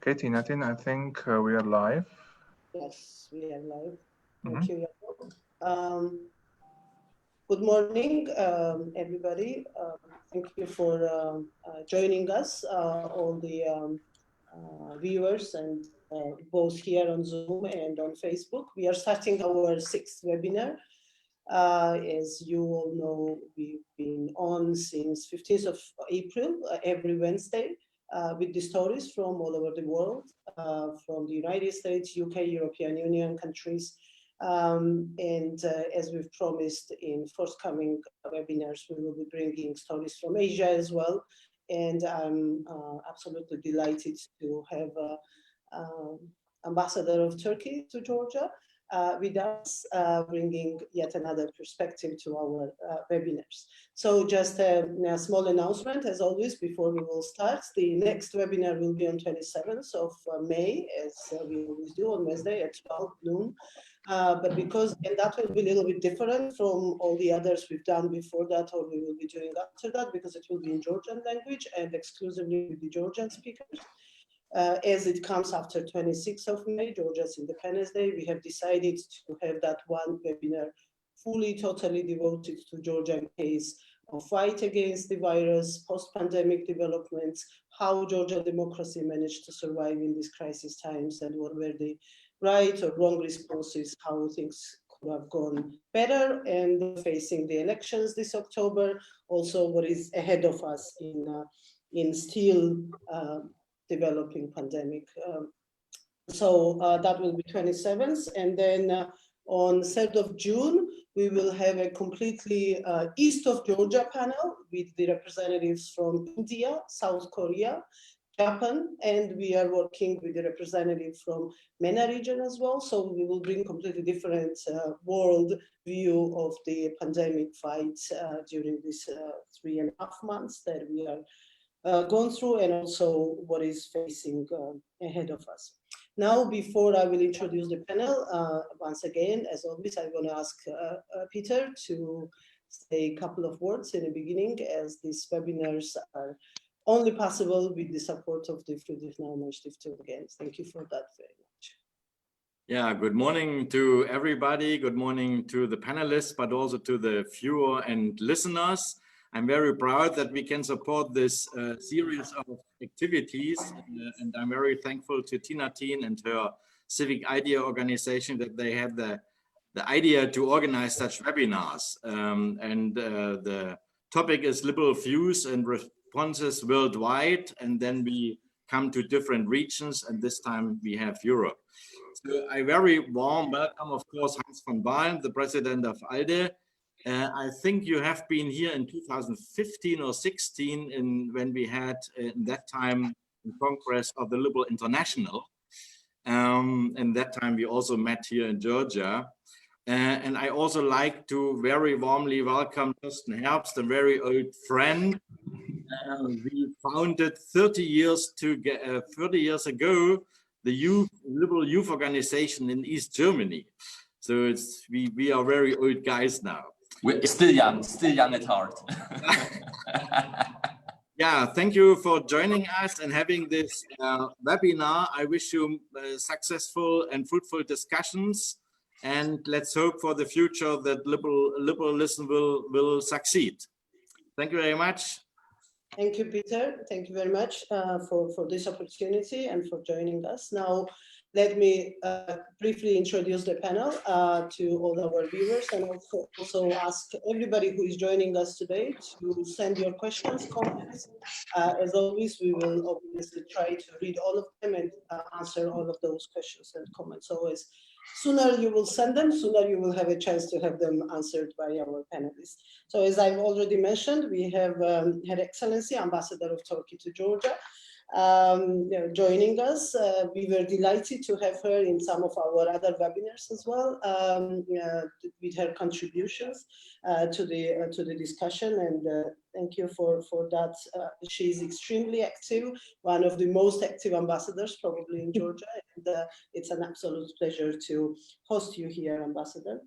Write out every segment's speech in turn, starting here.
Okay, Tina, I think we are live. Yes, we are live. Thank you. Good morning, everybody. Thank you for joining us, all the viewers, and both here on Zoom and on Facebook. We are starting our 6th webinar. As you all know, we've been on since 15th of April, every Wednesday, with the stories from all over the world, from the United States, UK, European Union countries. As we've promised in forthcoming webinars, we will be bringing stories from Asia as well. And I'm absolutely delighted to have Ambassador of Turkey to Georgia with us, bringing yet another perspective to our webinars. So just a small announcement, as always, before we will start. The next webinar will be on 27th of May, as we always do on Wednesday at 12 noon. But because, and that will be a little bit different from all the others we've done before that, or we will be doing after that, because it will be in Georgian language and exclusively with the Georgian speakers. As it comes after 26th of May, Georgia's Independence Day, we have decided to have that one webinar fully, totally devoted to Georgian case of fight against the virus, post-pandemic developments, how Georgian democracy managed to survive in these crisis times, and what were the right or wrong responses, how things could have gone better, and facing the elections this October, also what is ahead of us in still developing pandemic. So that will be 27th, and then on 3rd of June, we will have a completely east of Georgia panel with the representatives from India, South Korea, Japan, and we are working with the representative from MENA region as well. So we will bring completely different world view of the pandemic fight during these 3.5 months that we are gone through, and also what is facing ahead of us. Now, before I will introduce the panel, once again, as always, I'm going to ask Peter to say a couple of words in the beginning, as these webinars are only possible with the support of the Friedrich-Naumann Stiftung. Again, thank you for that very much. Yeah, good morning to everybody. Good morning to the panelists, but also to the viewer and listeners. I'm very proud that we can support this series of activities, and I'm very thankful to Tina and her Civic Idea organization that they had the idea to organize such webinars. The topic is liberal views and responses worldwide, and then we come to different regions, and this time we have Europe. So I very warm welcome, of course, Hans von Baalen, the president of ALDE. I think you have been here in 2015 or 16 when we had in that time the Congress of the Liberal International. And that time we also met here in Georgia. And I also like to very warmly welcome Thorsten Herbst, a very old friend. We founded 30 years ago the Liberal Youth Organization in East Germany. So we are very old guys now. We're still young at heart. Yeah, thank you for joining us and having this webinar. I wish you successful and fruitful discussions, and let's hope for the future that liberalism will succeed. Thank you very much. Thank you, Peter. Thank you very much for this opportunity and for joining us. Now, let me briefly introduce the panel to all our viewers, and also ask everybody who is joining us today to send your questions, comments. As always, we will obviously try to read all of them and answer all of those questions and comments. Always, sooner you will send them, sooner you will have a chance to have them answered by our panelists. So as I've already mentioned, we have Her Excellency Ambassador of Turkey to Georgia joining us. We were delighted to have her in some of our other webinars as well, with her contributions to the discussion, and thank you for that. She is extremely active, one of the most active ambassadors probably in Georgia, and it's an absolute pleasure to host you here, Ambassador.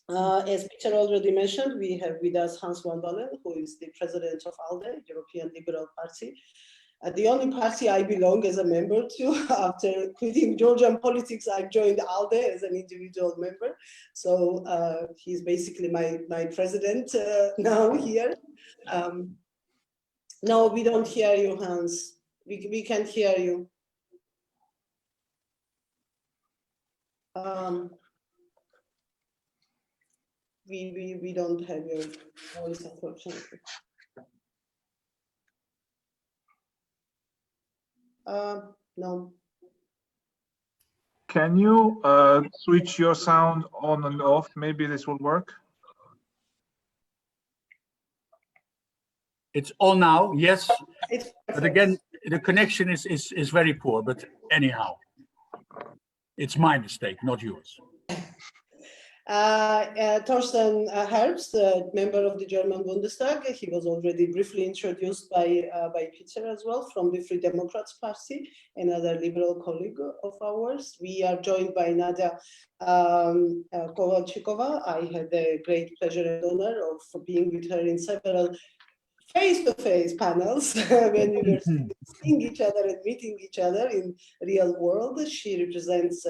As Peter already mentioned, we have with us Hans von Baalen, who is the president of ALDE, European Liberal Party. The only party I belong as a member to, after quitting Georgian politics, I joined ALDE as an individual member. So he's basically my president now here. No, we don't hear you, Hans. We can't hear you. We don't have your voice, unfortunately. No. Can you switch your sound on and off? Maybe this will work. It's on now, yes. But Perfect. again, the connection is very poor, but anyhow, it's my mistake, not yours. Thorsten Herbst, member of the German Bundestag, he was already briefly introduced by Peter as well, from the Free Democrats Party, another liberal colleague of ours. We are joined by Nadia Kovalchikova. I had the great pleasure and honor of being with her in several face-to-face panels when we were seeing each other and meeting each other in real world. She represents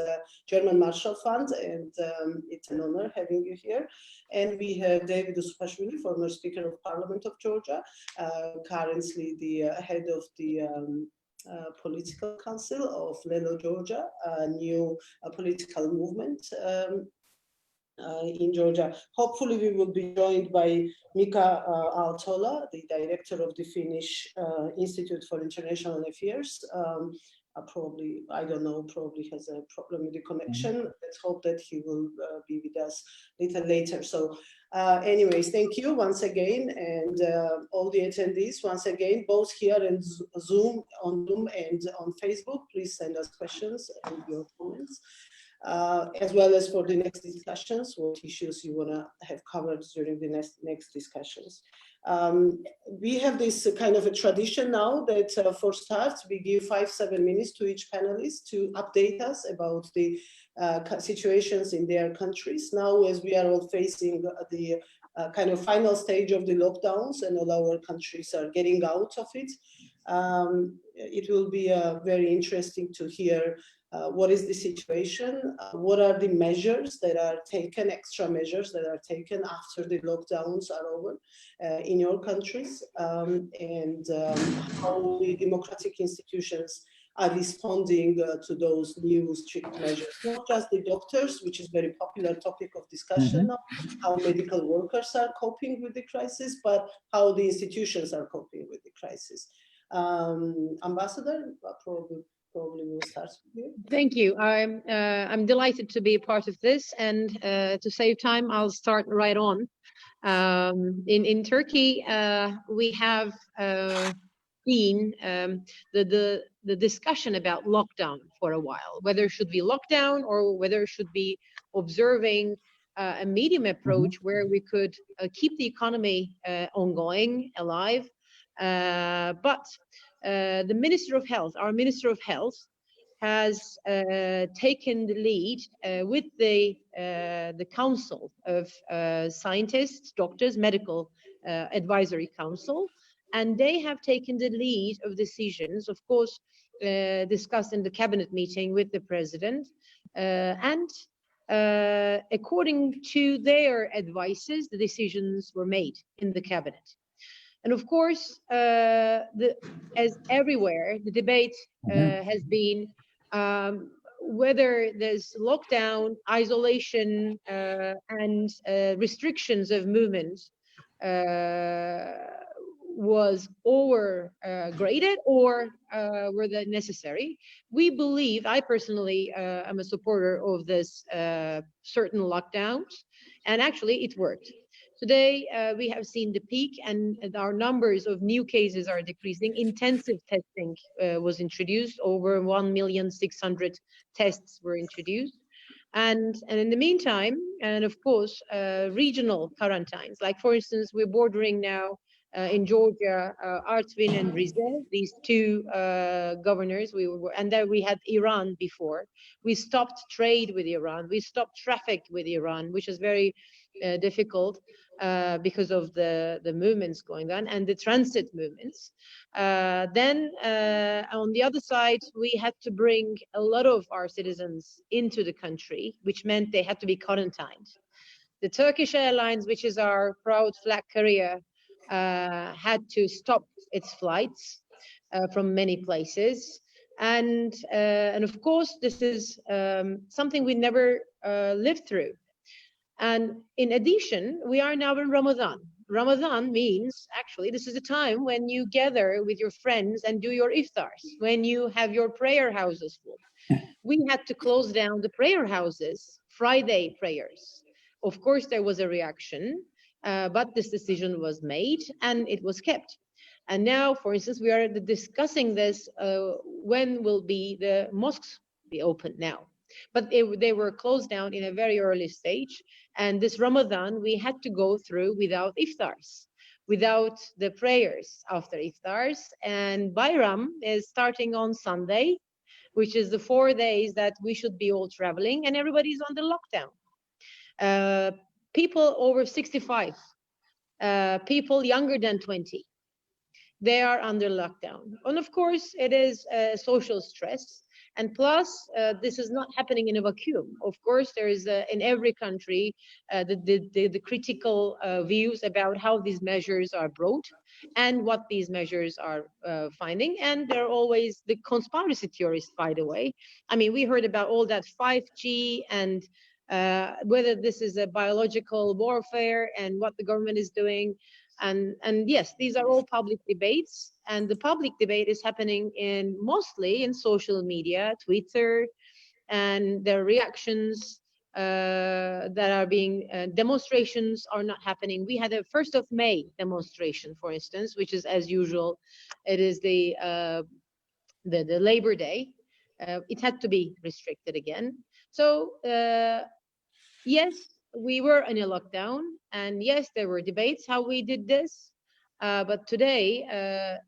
German Marshall Fund, and it's an honor having you here. And we have David Usufashvili, former Speaker of Parliament of Georgia, currently the head of the Political Council of Lello, Georgia, a new political movement in Georgia. Hopefully we will be joined by Mika Aaltola, the director of the Finnish Institute for International Affairs. Probably, I don't know, probably has a problem with the connection. Let's hope that he will be with us a little later. So anyways, thank you once again, and all the attendees once again, both here and Zoom, on Zoom and on Facebook. Please send us questions and your comments. As well as for the next discussions, what issues you want to have covered during the next discussions. We have this kind of a tradition now that for start, we give 5-7 minutes to each panelist to update us about the situations in their countries. Now, as we are all facing the kind of final stage of the lockdowns and all our countries are getting out of it, it will be very interesting to hear what is the situation, what are the measures that are taken, extra measures that are taken after the lockdowns are over in your countries, and how the democratic institutions are responding to those new strict measures. Not just the doctors, which is a very popular topic of discussion now, how medical workers are coping with the crisis, but how the institutions are coping with the crisis. Ambassador, probably we'll start with you. Thank you. I'm delighted to be a part of this, and to save time, I'll start right on. In Turkey, we have seen the discussion about lockdown for a while, whether it should be lockdown or whether it should be observing a medium approach where we could keep the economy ongoing, alive. But the Minister of Health, our Minister of Health, has taken the lead with the Council of Scientists, Doctors, Medical Advisory Council, and they have taken the lead of decisions, of course, discussed in the cabinet meeting with the President, and according to their advices, the decisions were made in the cabinet. And of course, as everywhere, the debate has been whether there's lockdown, isolation, and restrictions of movement was overgraded or were they necessary. We believe, I personally am a supporter of this certain lockdowns, and actually it worked. Today, we have seen the peak and our numbers of new cases are decreasing. Intensive testing was introduced. Over 1,600,000 tests were introduced. And in the meantime, and of course, regional quarantines, like for instance, we're bordering now in Georgia, Artvin and Rize, these two governors, and then we had Iran before. We stopped trade with Iran. We stopped traffic with Iran, which is very difficult because of the movements going on and the transit movements. Then on the other side, we had to bring a lot of our citizens into the country, which meant they had to be quarantined. The Turkish Airlines, which is our proud flag carrier, had to stop its flights from many places. And of course, this is something we never lived through. And in addition, we are now in Ramadan. Ramadan means, actually, this is a time when you gather with your friends and do your iftars, when you have your prayer houses full. We had to close down the prayer houses, Friday prayers. Of course, there was a reaction, but this decision was made and it was kept. And now, for instance, we are discussing this, when will be the mosques be open now? But they were closed down in a very early stage. And this Ramadan, we had to go through without iftars, without the prayers after iftars. And Bayram is starting on Sunday, which is the 4 days that we should be all traveling, and everybody's on the lockdown. People over 65, people younger than 20, they are under lockdown. And of course, it is social stress. And plus, this is not happening in a vacuum. Of course, there is in every country the critical views about how these measures are brought and what these measures are finding. And there are always the conspiracy theorists, by the way. I mean, we heard about all that 5G and whether this is a biological warfare and what the government is doing. And yes, these are all public debates, and the public debate is happening mostly in social media, Twitter, and their reactions that are being demonstrations are not happening. We had a 1st of May demonstration, for instance, which is as usual. It is the Labor Day. It had to be restricted again. So yes, we were in a lockdown, and yes, there were debates how we did this. But today,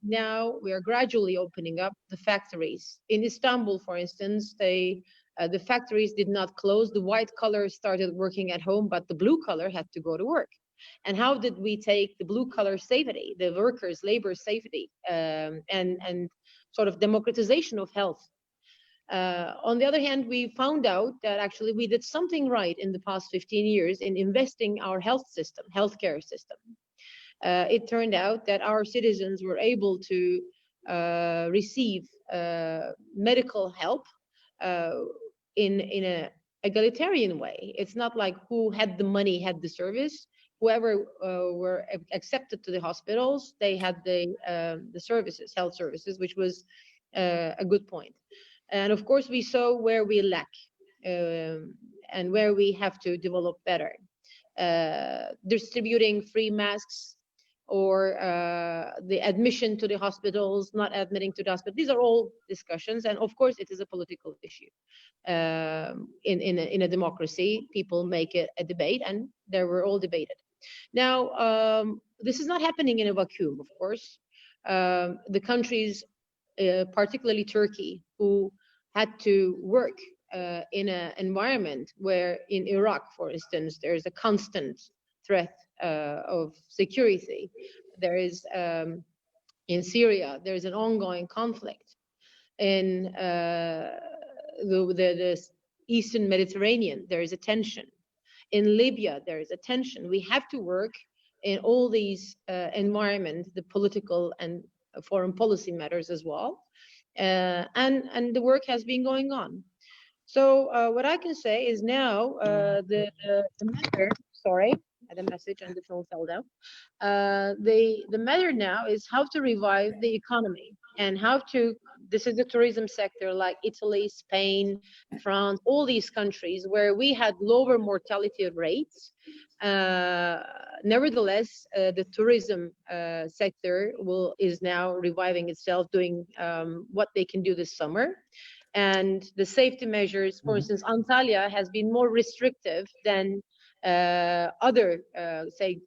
now we are gradually opening up the factories. In Istanbul, for instance, the factories did not close. The white collar started working at home, but the blue collar had to go to work. And how did we take the blue collar safety, the workers' labor safety, and sort of democratization of health? On the other hand, we found out that actually we did something right in the past 15 years in investing our healthcare system. It turned out that our citizens were able to receive medical help in an egalitarian way. It's not like who had the money had the service. Whoever were accepted to the hospitals, they had the services, health services, which was a good point. And of course, we saw where we lack and where we have to develop better. Distributing free masks or the admission to the hospitals, not admitting to the hospital. These are all discussions. And of course, it is a political issue. In a democracy, people make a debate, and they were all debated. Now, this is not happening in a vacuum, of course. The countries, particularly Turkey, who had to work in an environment where in Iraq, for instance, there is a constant threat of security. There is, in Syria, there is an ongoing conflict. In the Eastern Mediterranean, there is a tension. In Libya, there is a tension. We have to work in all these environments, the political and foreign policy matters as well. And the work has been going on. So what I can say is now the matter, sorry, I had a message and the phone fell down. The matter now is how to revive the economy and how to, this is the tourism sector like Italy, Spain, France, all these countries where we had lower mortality rates. Nevertheless, the tourism sector is now reviving itself, doing what they can do this summer. And the safety measures, for instance, Antalya has been more restrictive than other, say,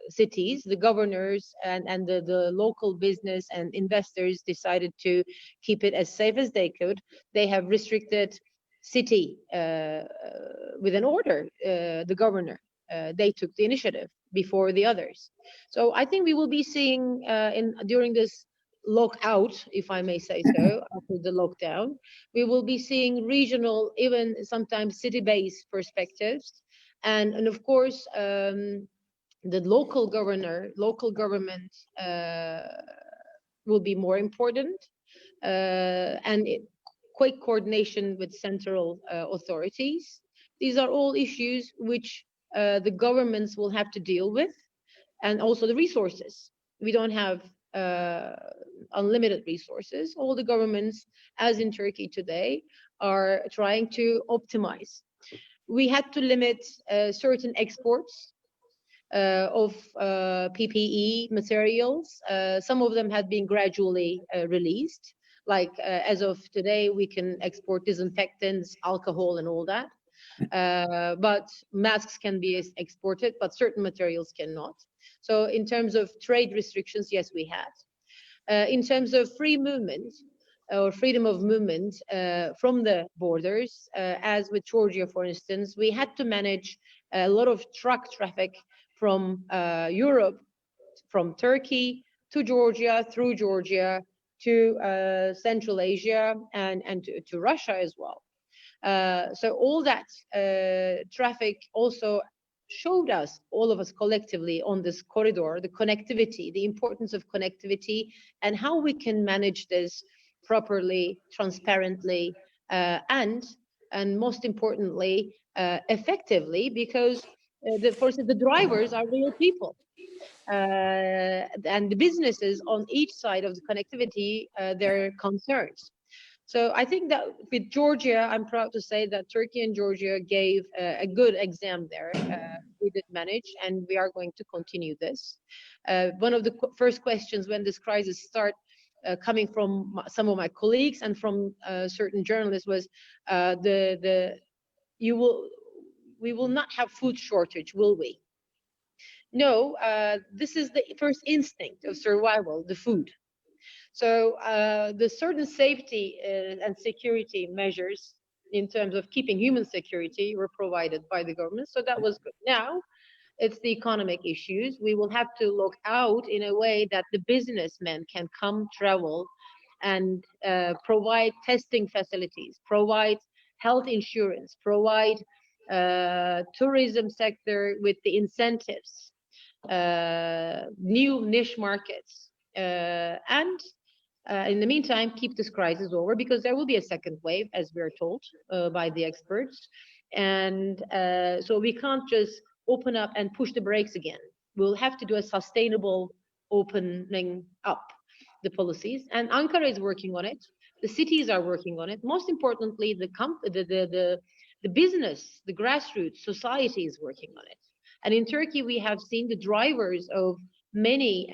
cities. The governors and the local business and investors decided to keep it as safe as they could. They have restricted city with an order, the governor. they took the initiative before the others. So I think we will be seeing during this lockout, if I may say so, after the lockdown, we will be seeing regional, even sometimes city-based perspectives, and of course the local government will be more important, and quick coordination with central authorities. These are all issues which the governments will have to deal with, and also the resources. We don't have unlimited resources. All the governments, as in Turkey today, are trying to optimize. We had to limit certain exports of PPE materials. Some of them had been gradually released. Like as of today, we can export disinfectants, alcohol, and all that. But masks can be exported, but certain materials cannot. So in terms of trade restrictions, yes, we had. In terms of free movement or freedom of movement from the borders, as with Georgia, for instance, we had to manage a lot of truck traffic from Europe, from Turkey to Georgia, through Georgia to Central Asia and to Russia as well. So all that traffic also showed us, all of us collectively on this corridor, the connectivity, the importance of connectivity, and how we can manage this properly, transparently, and most importantly, effectively, because the drivers are real people. And the businesses on each side of the connectivity, their concerns. So I think that with Georgia, I'm proud to say that Turkey and Georgia gave a good exam there. We did manage, and we are going to continue this. One of the first questions when this crisis started coming from some of my colleagues and from certain journalists was, we will not have food shortage, will we? No, this is the first instinct of survival, the food. So the certain safety and security measures in terms of keeping human security were provided by the government. So that was good. Now it's the economic issues. We will have to look out in a way that the businessmen can come, travel, and provide testing facilities, provide health insurance, provide tourism sector with the incentives, new niche markets, and in the meantime, keep this crisis over, because there will be a second wave, as we're told by the experts. And so we can't just open up and push the brakes again. We'll have to do a sustainable opening up the policies. And Ankara is working on it. The cities are working on it. Most importantly, the business, the grassroots society is working on it. And in Turkey, we have seen the drivers of many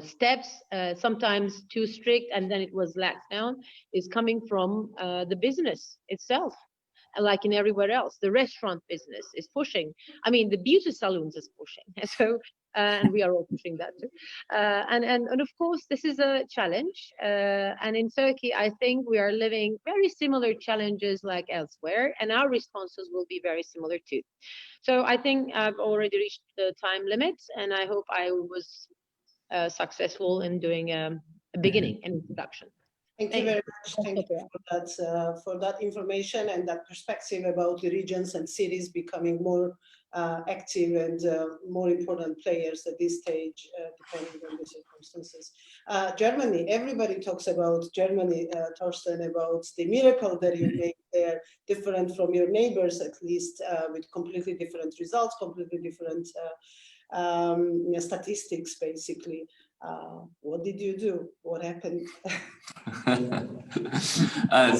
steps, sometimes too strict, and then it was laxed down, is coming from the business itself. Like in everywhere else, the restaurant business is pushing. I mean, the beauty salons is pushing. So, and we are all pushing that too. And of course, this is a challenge. And in Turkey, I think we are living very similar challenges like elsewhere, and our responses will be very similar too. So I think I've already reached the time limit, and I hope I was successful in doing a beginning, an introduction. Thank you very much. Thank you for that information and that perspective about the regions and cities becoming more active and more important players at this stage, depending on the circumstances. Germany, everybody talks about Germany, Torsten, about the miracle that you made there, different from your neighbors, at least, with completely different results, completely different statistics, basically. What did you do? What happened?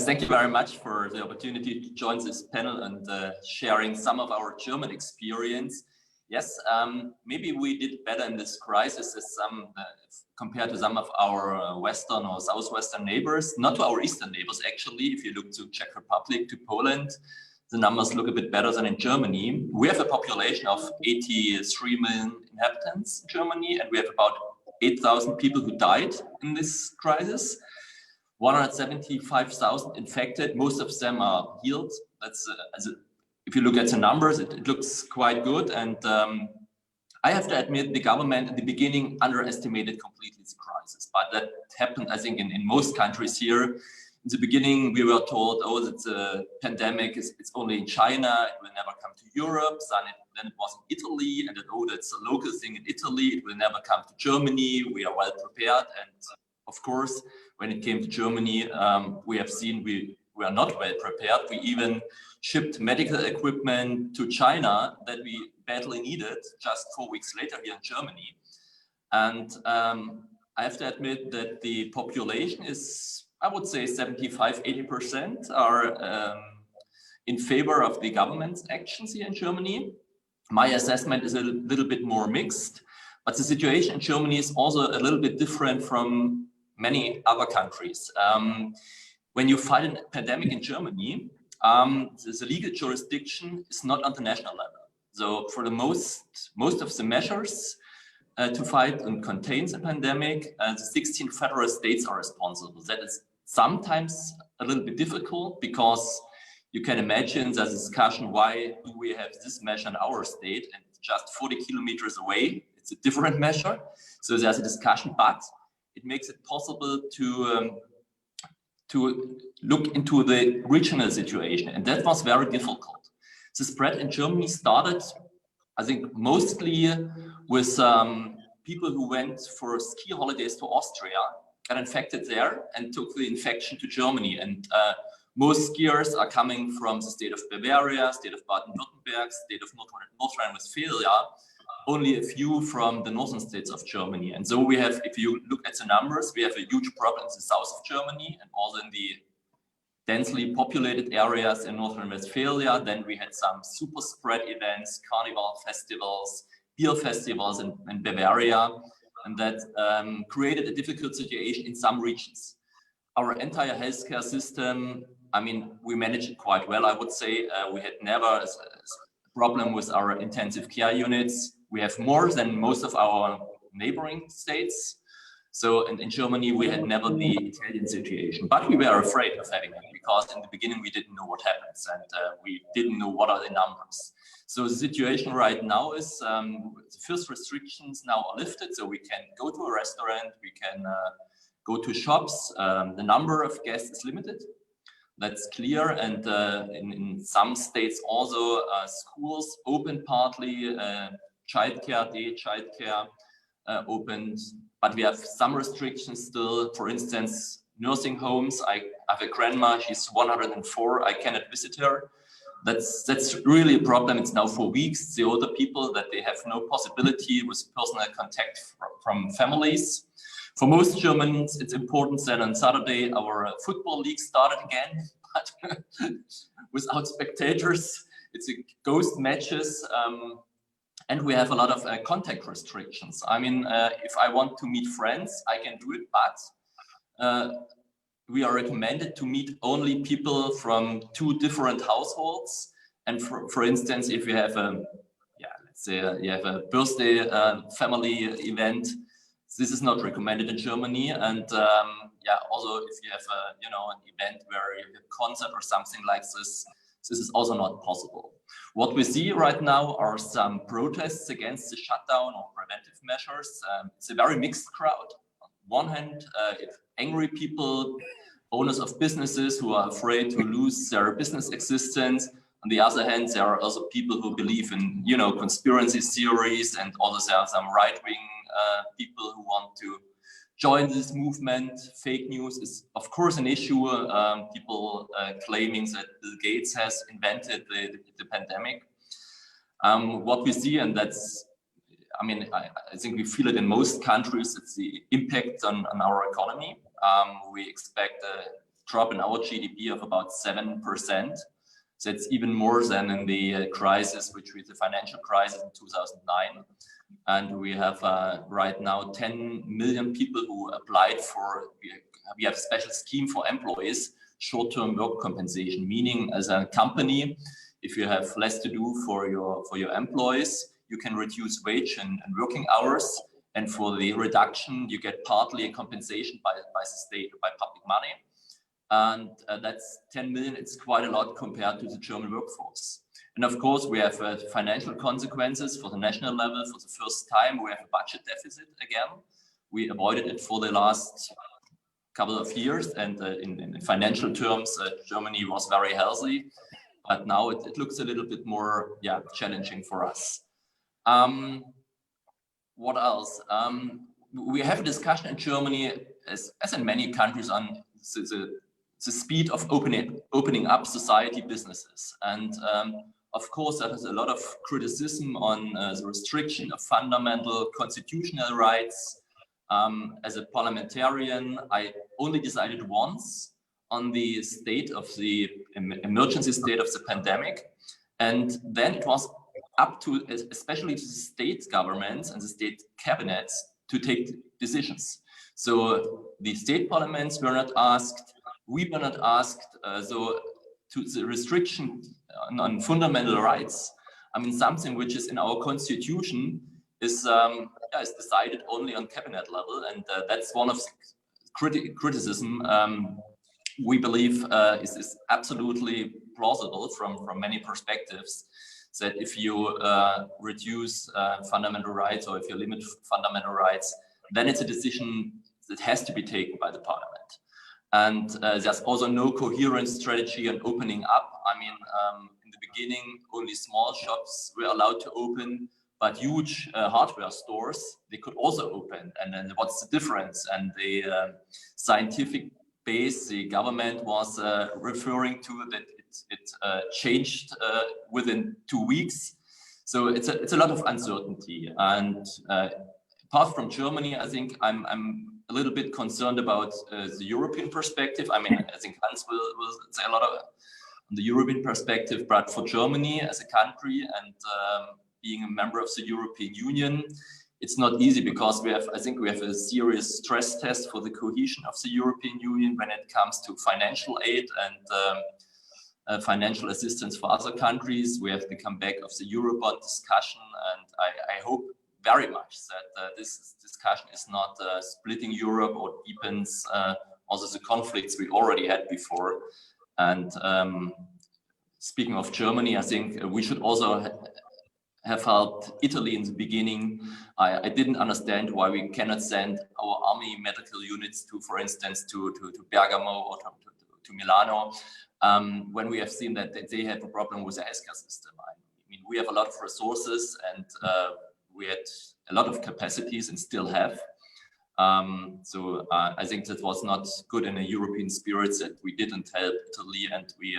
Thank you very much for the opportunity to join this panel and sharing some of our German experience. Yes, maybe we did better in this crisis as compared to some of our Western or Southwestern neighbors, not to our Eastern neighbors, actually. If you look to Czech Republic, to Poland, the numbers look a bit better than in Germany. We have a population of 83 million inhabitants in Germany, and we have about 8,000 people who died in this crisis, 175,000 infected, most of them are healed. That's if you look at the numbers, it looks quite good. And I have to admit, the government at the beginning underestimated completely the crisis, but that happened, I think, in most countries here. In the beginning, we were told, oh, it's a pandemic, it's only in China, it will never come to Europe. Then it was in Italy, and oh, that's a local thing in Italy, it will never come to Germany, we are well prepared. And of course, when it came to Germany, we have seen we are not well prepared. We even shipped medical equipment to China that we badly needed just 4 weeks later here in Germany. And I have to admit that the population is, I would say 75–80% are in favor of the government's actions here in Germany. My assessment is a little bit more mixed, but the situation in Germany is also a little bit different from many other countries. When you fight a pandemic in Germany, the legal jurisdiction is not on the national level. So for the most of the measures to fight and contain the pandemic, the 16 federal states are responsible. That is sometimes a little bit difficult because you can imagine the discussion, why do we have this measure in our state and just 40 kilometers away? It's a different measure. So there's a discussion, but it makes it possible to look into the regional situation. And that was very difficult. The spread in Germany started, I think, mostly with people who went for ski holidays to Austria, got infected there and took the infection to Germany. And most skiers are coming from the state of Bavaria, state of Baden-Württemberg, state of North Rhine-Westphalia, only a few from the northern states of Germany. And so we have, if you look at the numbers, we have a huge problem in the south of Germany and also in the densely populated areas in North Rhine-Westphalia. Then we had some super spread events, carnival festivals, beer festivals in Bavaria, and that created a difficult situation in some regions. Our entire healthcare system, I mean, we managed it quite well, I would say. We had never a problem with our intensive care units. We have more than most of our neighboring states. So in Germany, we had never the Italian situation, but we were afraid of having it because in the beginning, we didn't know what happens and we didn't know what are the numbers. So the situation right now is the first restrictions now are lifted. So we can go to a restaurant, we can go to shops. The number of guests is limited. That's clear. And in some states also schools opened partly, childcare, day childcare opened, but we have some restrictions still. For instance, nursing homes. I have a grandma, she's 104, I cannot visit her. That's really a problem. It's now for weeks. The older people that they have no possibility with personal contact from families. For most Germans, it's important that on Saturday our football league started again, but without spectators. It's a ghost matches, and we have a lot of contact restrictions. I mean, if I want to meet friends, I can do it, but we are recommended to meet only people from 2 different households. And for instance, if you have a, let's say you have a birthday family event, this is not recommended in Germany. And also if you have a, an event where you have a concert or something like this, this is also not possible. What we see right now are some protests against the shutdown or preventive measures. It's a very mixed crowd. On one hand, angry people, owners of businesses who are afraid to lose their business existence. On the other hand, there are also people who believe in, conspiracy theories, and also there are some right-wing people who want to join this movement. Fake news is, of course, an issue. People claiming that Bill Gates has invented the pandemic. What we see, and that's, I mean, I think we feel it in most countries, it's the impact on our economy. We expect a drop in our GDP of about 7%. So it's even more than in the crisis, which was the financial crisis in 2009. And we have right now 10 million people who applied for, we have a special scheme for employees, short-term work compensation, meaning as a company, if you have less to do for your employees, you can reduce wage and working hours. And for the reduction, you get partly a compensation by the state, by public money. And that's 10 million. It's quite a lot compared to the German workforce. And of course, we have financial consequences for the national level. For the first time, we have a budget deficit again. We avoided it for the last couple of years, and in financial terms, Germany was very healthy. But now it looks a little bit more, challenging for us. What else? We have a discussion in Germany, as in many countries, on the speed of opening up society businesses. And of course, there is a lot of criticism on the restriction of fundamental constitutional rights. As a parliamentarian, I only decided once on the state of the emergency state of the pandemic. And then it was up to, especially to the state governments and the state cabinets, to take decisions. So the state parliaments were not asked, we were not asked, so to the restriction on fundamental rights. I mean, something which is in our constitution is decided only on cabinet level, and that's one of the criticism we believe is absolutely plausible from many perspectives. That if you reduce fundamental rights, or if you limit fundamental rights, then it's a decision that has to be taken by the parliament. And there's also no coherent strategy on opening up. I mean, in the beginning, only small shops were allowed to open, but huge hardware stores, they could also open. And then what's the difference? And the scientific base, the government was referring to that it changed within 2 weeks. So it's a lot of uncertainty. And apart from Germany, I think I'm a little bit concerned about the European perspective. I mean, I think Hans will say a lot of on the European perspective, but for Germany as a country and being a member of the European Union, it's not easy, because I think we have a serious stress test for the cohesion of the European Union when it comes to financial aid and financial assistance for other countries. We have the comeback of the Eurobond discussion, and I hope very much that this discussion is not splitting Europe or deepens also the conflicts we already had before. And speaking of Germany, I think we should also have helped Italy in the beginning. I didn't understand why we cannot send our army medical units to, for instance, to Bergamo or to Milano, when we have seen that they have a problem with the healthcare system. I mean, we have a lot of resources, and we had a lot of capacities and still have. So I think that was not good in a European spirit, that we didn't help Italy, and we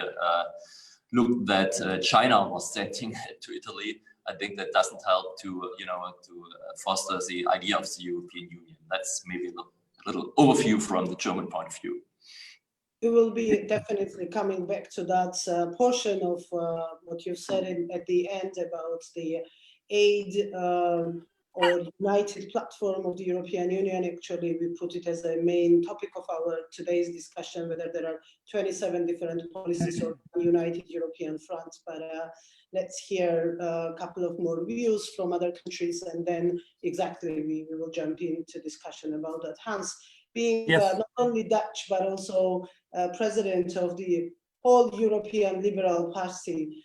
looked that China was sending to Italy. I think that doesn't help to foster the idea of the European Union. That's maybe a little overview from the German point of view. We will be definitely coming back to that portion of what you said at the end about the aid or united platform of the European Union. Actually, we put it as a main topic of our today's discussion, whether there are 27 different policies or united European fronts. But let's hear a couple of more views from other countries, and then we will jump into discussion about that. Hans, being not only Dutch, but also president of the whole European Liberal Party,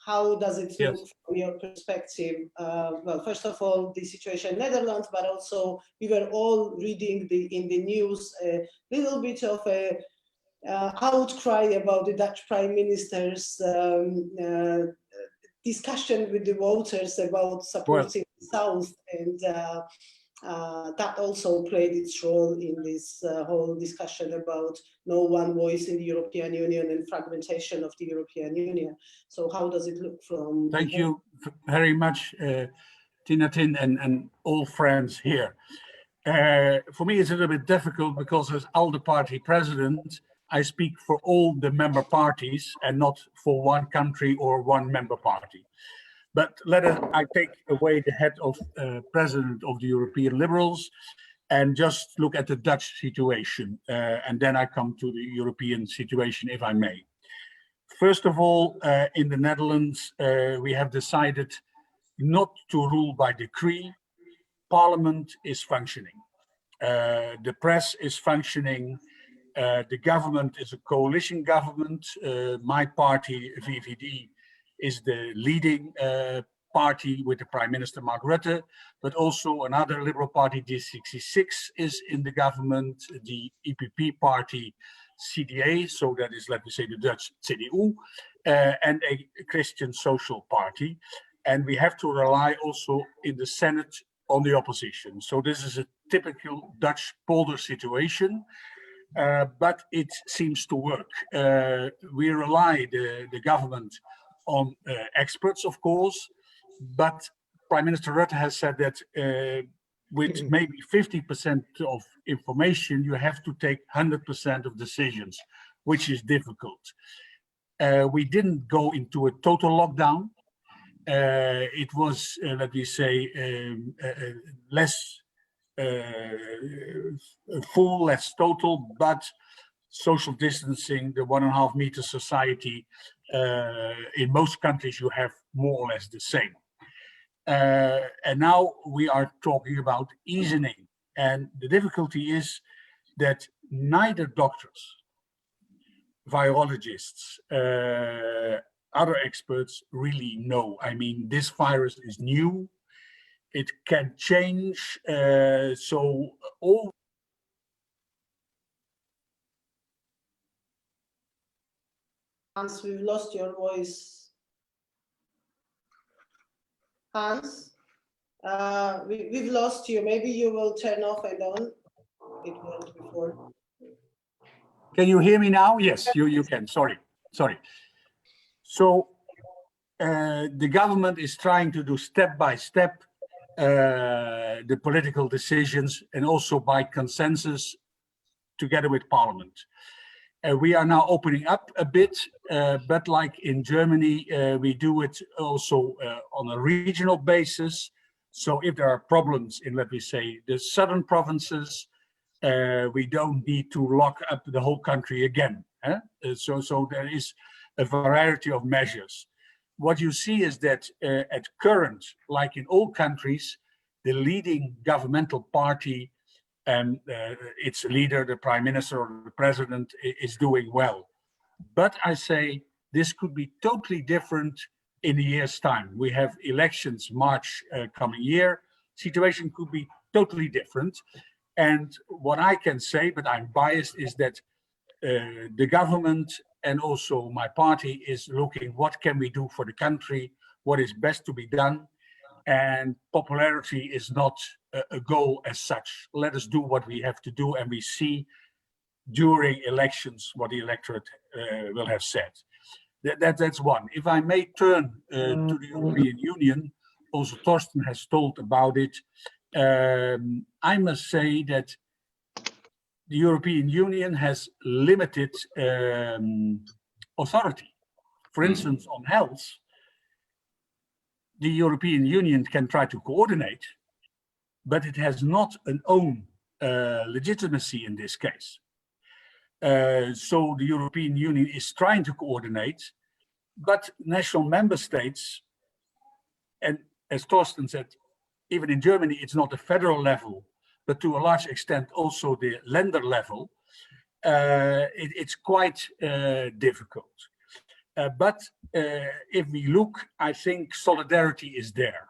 how does it look from your perspective? Well, first of all, the situation in Netherlands, but also we were all reading in the news a little bit of a outcry about the Dutch Prime Minister's discussion with the voters about supporting the South, and that also played its role in this whole discussion about no one voice in the European Union and fragmentation of the European Union. So how does it look from... Thank you very much, Tinatin and all friends here. For me, it's a little bit difficult because as ALDE party president, I speak for all the member parties and not for one country or one member party. But I take away the head of president of the European Liberals and just look at the Dutch situation. And then I come to the European situation, if I may. First of all, in the Netherlands, we have decided not to rule by decree. Parliament is functioning. The press is functioning. The government is a coalition government. My party, VVD, is the leading party with the Prime Minister Mark Rutte, but also another Liberal party, D66, is in the government, the EPP party, CDA, so that is, let me say, the Dutch CDU, and a Christian Social Party. And we have to rely also in the Senate on the opposition. So this is a typical Dutch polder situation, but it seems to work. We rely, the government, on experts, of course, but Prime Minister Rutte has said that with maybe 50% of information, you have to take 100% of decisions, which is difficult. We didn't go into a total lockdown. It was, let me say, less full, less total, but social distancing, the 1.5 meter society, in most countries you have more or less the same. And now we are talking about easing. And the difficulty is that neither doctors, virologists, other experts really know. I mean, this virus is new. It can change. So all. Hans, we've lost your voice. Hans, we've lost you. Maybe you will turn off and on. It went before. Can you hear me now? Yes, you can. Sorry. So the government is trying to do step by step the political decisions, and also by consensus together with Parliament. We are now opening up a bit, but like in Germany, we do it also on a regional basis. So if there are problems in, let me say, the southern provinces, we don't need to lock up the whole country again. So there is a variety of measures. What you see is that at current, like in all countries, the leading governmental party and its leader, the Prime Minister or the President, is doing well. But I say this could be totally different in a year's time. We have elections March coming year. Situation could be totally different. And what I can say, but I'm biased, is that the government and also my party is looking what can we do for the country, what is best to be done. And popularity is not a goal as such. Let us do what we have to do, and we see during elections what the electorate will have said. That's one. If I may turn to the European Union, also Torsten has told about it. I must say that the European Union has limited authority. For instance, on health, the European Union can try to coordinate, but it has not an own legitimacy in this case. So the European Union is trying to coordinate, but national member states, and as Torsten said, even in Germany, it's not the federal level, but to a large extent also the Länder level, it's quite difficult. But if we look, I think solidarity is there.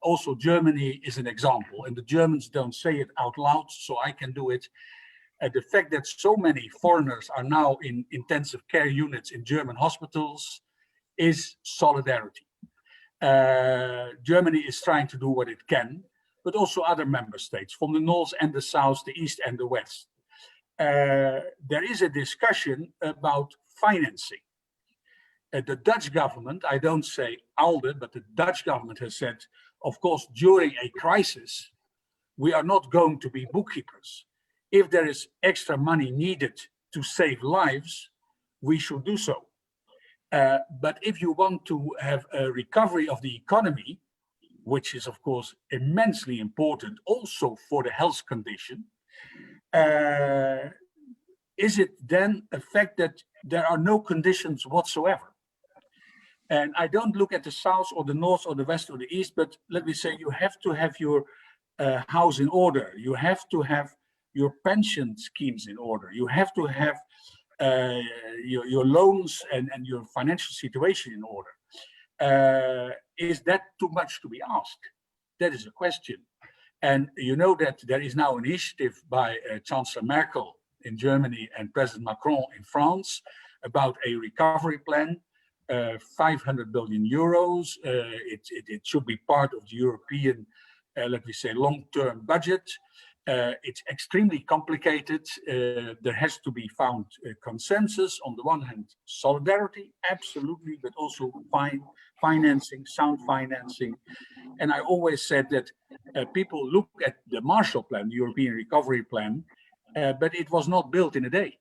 Also, Germany is an example, and the Germans don't say it out loud, so I can do it. The fact that so many foreigners are now in intensive care units in German hospitals is solidarity. Germany is trying to do what it can, but also other member states from the north and the south, the east and the west. There is a discussion about financing. The Dutch government, I don't say ALDE, but the Dutch government has said, of course, during a crisis, we are not going to be bookkeepers. If there is extra money needed to save lives, we should do so. But if you want to have a recovery of the economy, which is, of course, immensely important also for the health condition, is it then a fact that there are no conditions whatsoever? And I don't look at the south or the north or the west or the east, but let me say you have to have your house in order. You have to have your pension schemes in order. You have to have your loans and your financial situation in order. Is that too much to be asked? That is a question. And you know that there is now an initiative by Chancellor Merkel in Germany and President Macron in France about a recovery plan, 500 billion euros. It should be part of the European, let me say, long-term budget. It's extremely complicated. There has to be found consensus. On the one hand, solidarity, absolutely, but also financing, sound financing. And I always said that people look at the Marshall Plan, the European Recovery Plan, but it was not built in a day.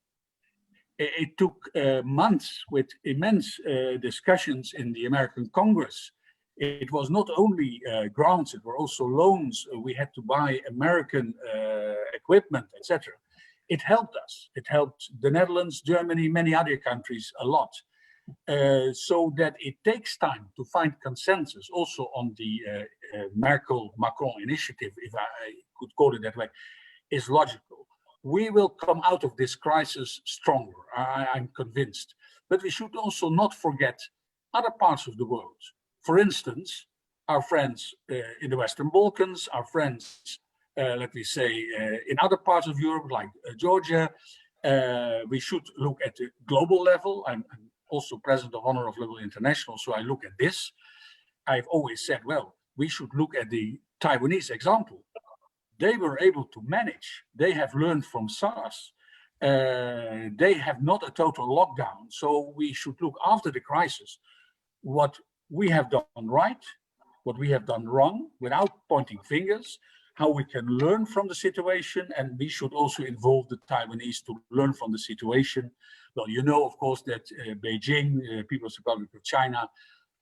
It took months with immense discussions in the American Congress. It was not only grants, it were also loans. We had to buy American equipment, etc. It helped us. It helped the Netherlands, Germany, many other countries a lot. So that it takes time to find consensus also on the Merkel-Macron initiative, if I could call it that way, is logical. We will come out of this crisis stronger, I'm convinced. But we should also not forget other parts of the world. For instance, our friends in the Western Balkans, our friends, let me say, in other parts of Europe, like Georgia. We should look at the global level. I'm also President of Honor of Liberal International, so I look at this. I've always said, well, we should look at the Taiwanese example. They were able to manage. They have learned from SARS. They have not a total lockdown. So we should look after the crisis, what we have done right, what we have done wrong, without pointing fingers, how we can learn from the situation, and we should also involve the Taiwanese to learn from the situation. Well, you know, of course, that Beijing, People's Republic of China,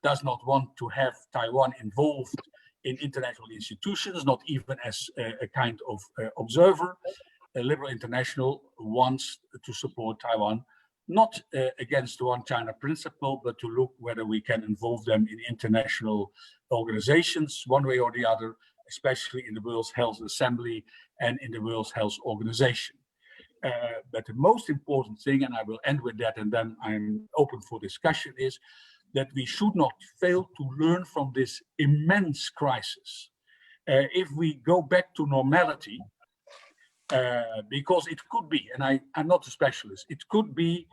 does not want to have Taiwan involved in international institutions, not even as a kind of observer. Liberal International wants to support Taiwan, not against the One China principle, but to look whether we can involve them in international organizations, one way or the other, especially in the World Health Assembly and in the World Health Organization. But the most important thing, and I will end with that, and then I'm open for discussion, is that we should not fail to learn from this immense crisis. If we go back to normality, because it could be, and I'm not a specialist, it could be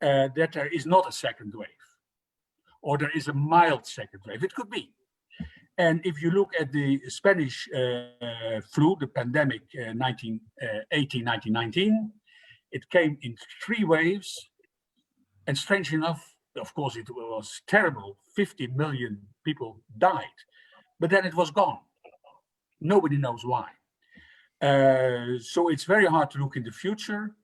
that there is not a second wave, or there is a mild second wave. It could be. And if you look at the Spanish flu, the pandemic 1918-1919, it came in 3 waves. And strange enough, of course, it was terrible. 50 million people died, but then it was gone. Nobody knows why. So it's very hard to look in the future,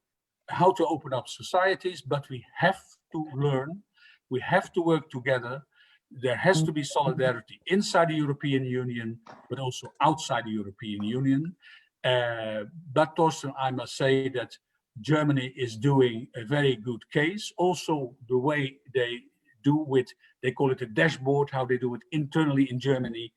how to open up societies, but we have to learn, we have to work together. There has to be solidarity inside the European Union, but also outside the European Union. But Torsten, I must say that Germany is doing a very good case. Also, the way they do with, they call it a dashboard, how they do it internally in Germany.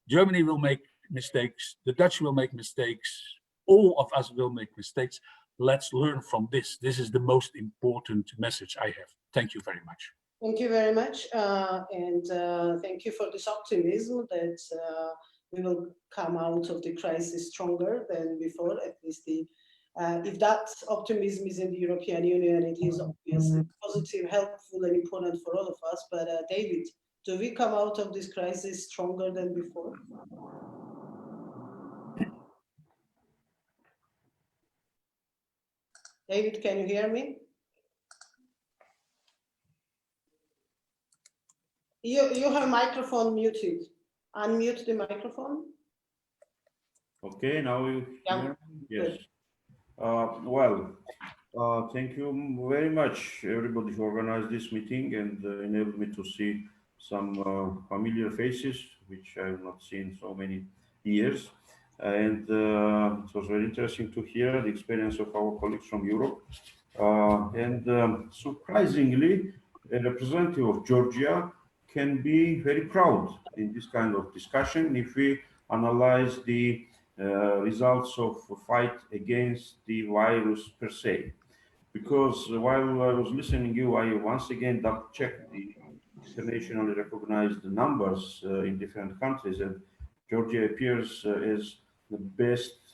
Germany will make mistakes, the Dutch will make mistakes, all of us will make mistakes. Let's learn from this. This is the most important message I have. Thank you very much. Thank you very much, and thank you for this optimism that we will come out of the crisis stronger than before. At least if that optimism is in the European Union, it is obviously positive, helpful, and important for all of us. But David, do we come out of this crisis stronger than before? David, can you hear me? You have microphone muted. Unmute the microphone. Okay, now you hear me? Yes. Thank you very much, everybody, who organized this meeting and enabled me to see some familiar faces, which I have not seen so many years. And it was very interesting to hear the experience of our colleagues from Europe. Surprisingly, a representative of Georgia can be very proud in this kind of discussion if we analyze the results of the fight against the virus per se. Because while I was listening to you, I once again double-checked the internationally recognized numbers in different countries, and Georgia appears as the best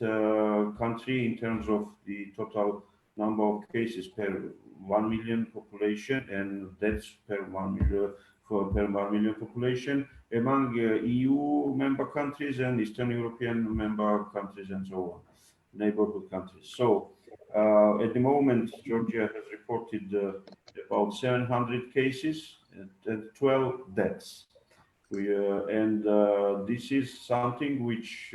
country in terms of the total number of cases per 1 million population and deaths per 1 million per 1 million population among EU member countries and Eastern European member countries and so on, neighborhood countries. So at the moment, Georgia has reported about 700 cases and 12 deaths. This is something which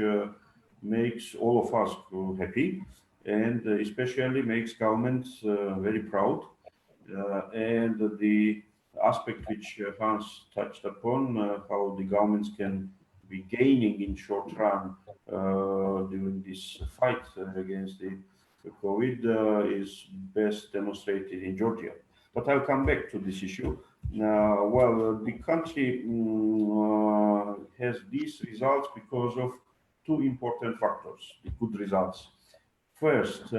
makes all of us happy, and especially makes government very proud. And the aspect which Hans touched upon, how the governments can be gaining in short run during this fight against the COVID is best demonstrated in Georgia. But I'll come back to this issue. Well, the country has these results because of two important factors, the good results. First,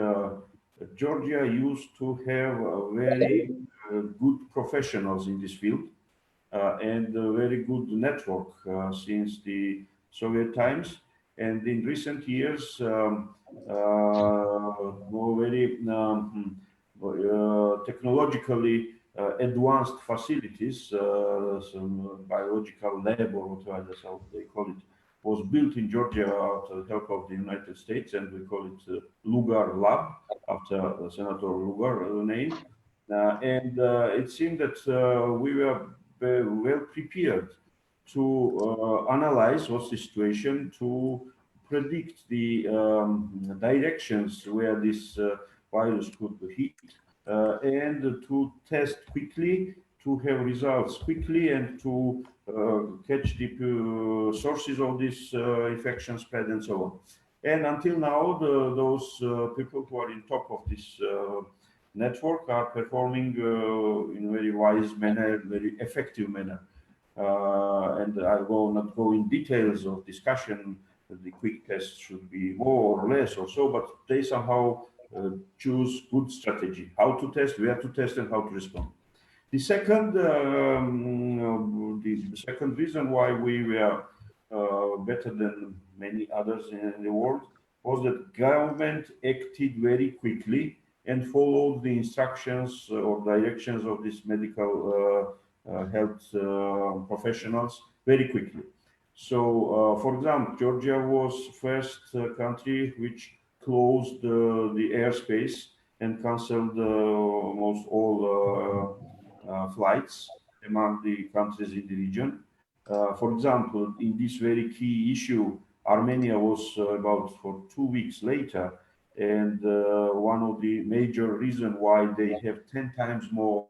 Georgia used to have very good professionals in this field and a very good network since the Soviet times. And in recent years, very technologically advanced facilities, some biological lab or whatever that's how they call it, was built in Georgia after the help of the United States, and we call it Lugar Lab after Senator Lugar name. And it seemed that we were well prepared to analyze what's the situation, to predict the directions where this virus could hit, and to test quickly, to have results quickly, and to catch the sources of this infection spread and so on. And until now, those people who are in top of this network are performing in a very wise manner, very effective manner. And I will not go in details of discussion. The quick tests should be more or less or so, but they somehow choose good strategy, how to test, where to test, and how to respond. The second reason why we were better than many others in the world was that government acted very quickly and followed the instructions or directions of these medical health professionals very quickly. So, for example, Georgia was first country which closed the airspace and canceled almost all flights among the countries in the region. For example, in this very key issue, Armenia was about for 2 weeks later, and one of the major reasons why they have 10 times more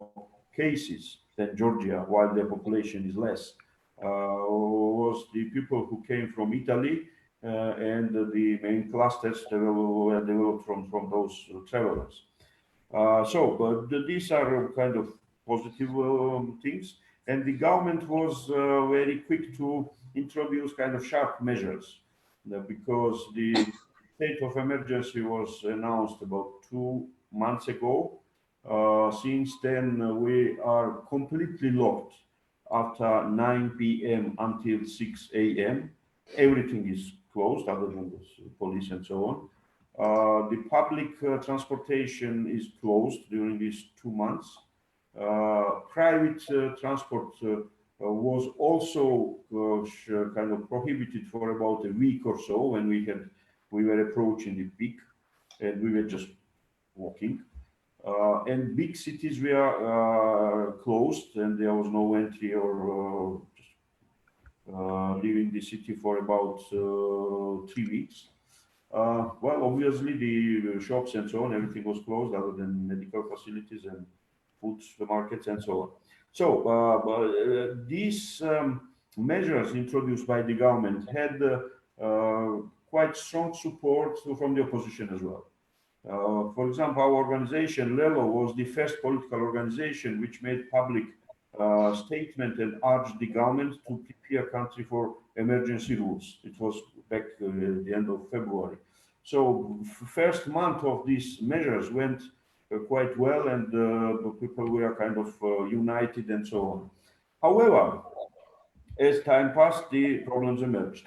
cases than Georgia, while their population is less, was the people who came from Italy, and the main clusters were developed from those travelers. So these are kind of positive things, and the government was very quick to introduce kind of sharp measures, because the state of emergency was announced about 2 months ago. Since then, we are completely locked after 9 p.m. until 6 a.m. Everything is closed other than the police and so on. The public transportation is closed during these 2 months. Private transport was also kind of prohibited for about a week or so when we were approaching the peak, and we were just walking. And big cities were closed, and there was no entry or leaving the city for about 3 weeks. Well, obviously the shops and so on, everything was closed other than medical facilities and food markets and so on. So these measures introduced by the government had quite strong support from the opposition as well. For example, our organization, Lello, was the first political organization which made public statement and urged the government to prepare country for emergency rules. It was back at the end of February. So first month of these measures went quite well, and people were kind of united and so on. However, as time passed, the problems emerged.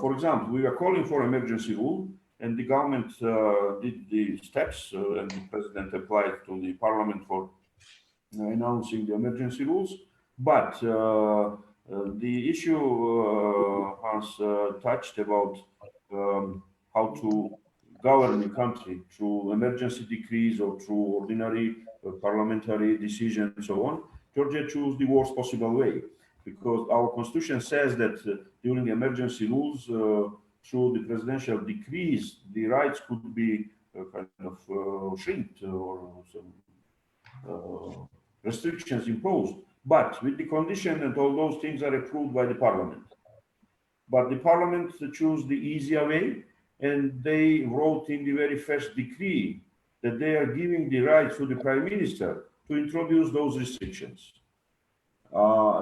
For example, we were calling for emergency rule, and the government did the steps, and the president applied to the parliament for announcing the emergency rules. But the issue has touched about how to govern the country through emergency decrees or through ordinary parliamentary decisions and so on. Georgia chose the worst possible way, because our constitution says that during emergency rules, through the presidential decrees, the rights could be kind of shrinked or some restrictions imposed, but with the condition that all those things are approved by the parliament. But the parliament chose the easier way, and they wrote in the very first decree that they are giving the right to the prime minister to introduce those restrictions.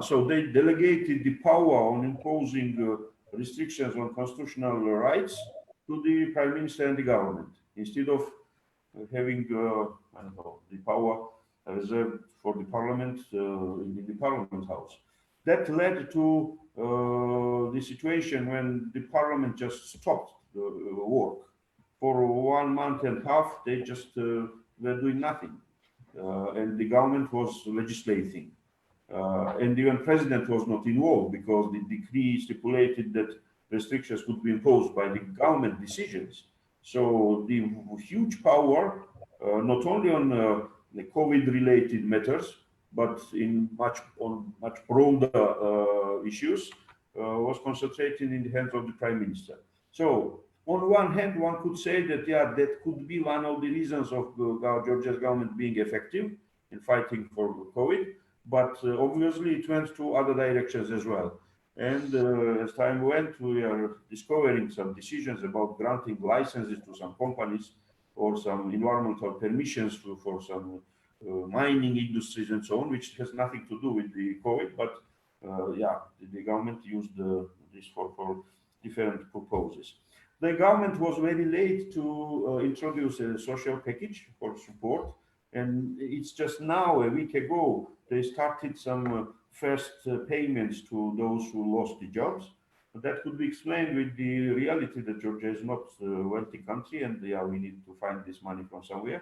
So they delegated the power on imposing restrictions on constitutional rights to the prime minister and the government, instead of having I don't know, the power reserved for the parliament in the parliament house. That led to the situation when the parliament just stopped work. For 1 month and a half, they just were doing nothing. And the government was legislating. And even president was not involved, because the decree stipulated that restrictions could be imposed by the government decisions. So the huge power, not only on the COVID-related matters, but in much broader issues, was concentrated in the hands of the prime minister. So on one hand, one could say that, yeah, that could be one of the reasons of Georgia's government being effective in fighting for COVID, but obviously it went to other directions as well. And as time went, we are discovering some decisions about granting licenses to some companies or some environmental permissions for some mining industries and so on, which has nothing to do with the COVID, but yeah, the government used this for different purposes. The government was very late to introduce a social package for support, and it's just now, a week ago, they started some first payments to those who lost the jobs. But that could be explained with the reality that Georgia is not a wealthy country, and yeah, we need to find this money from somewhere.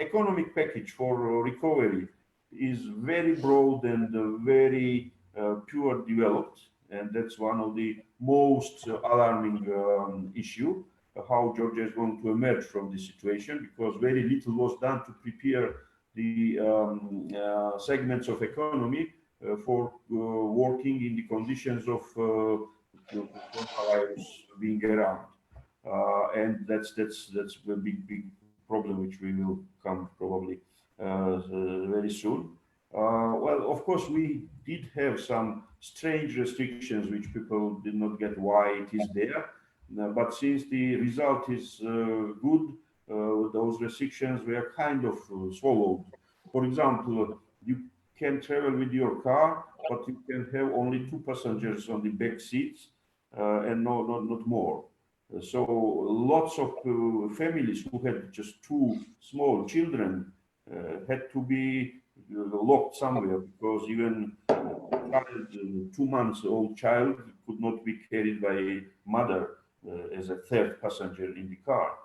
Economic package for recovery is very broad and very pure developed, and that's one of the most alarming issue, how Georgia is going to emerge from this situation, because very little was done to prepare the segments of economy for working in the conditions of coronavirus being around, and that's a big problem which we will come probably very soon. Well, of course, we did have some strange restrictions which people did not get why it is there, but since the result is good, those restrictions were kind of swallowed. For example, you can travel with your car, but you can have only 2 passengers on the back seats and not more. So lots of families who had just 2 small children had to be locked somewhere, because even a 2-month-old child could not be carried by a mother as a third passenger in the car.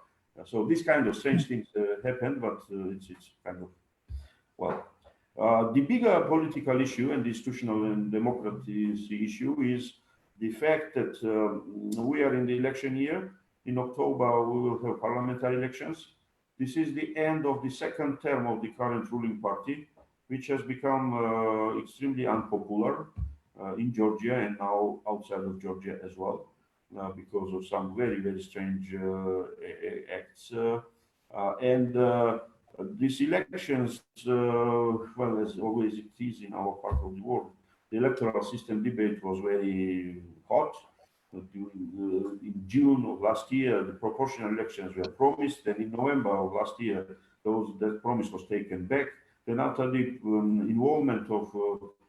So these kind of strange things happened, but it's kind of, well, the bigger political issue and the institutional and democracy issue is the fact that we are in the election year. In October, we will have parliamentary elections. This is the end of the second term of the current ruling party, which has become extremely unpopular in Georgia and now outside of Georgia as well, because of some very, very strange acts. These elections, well, as always it is in our part of the world, the electoral system debate was very hot. In June of last year, the proportional elections were promised, and in November of last year, that promise was taken back. Then after the involvement of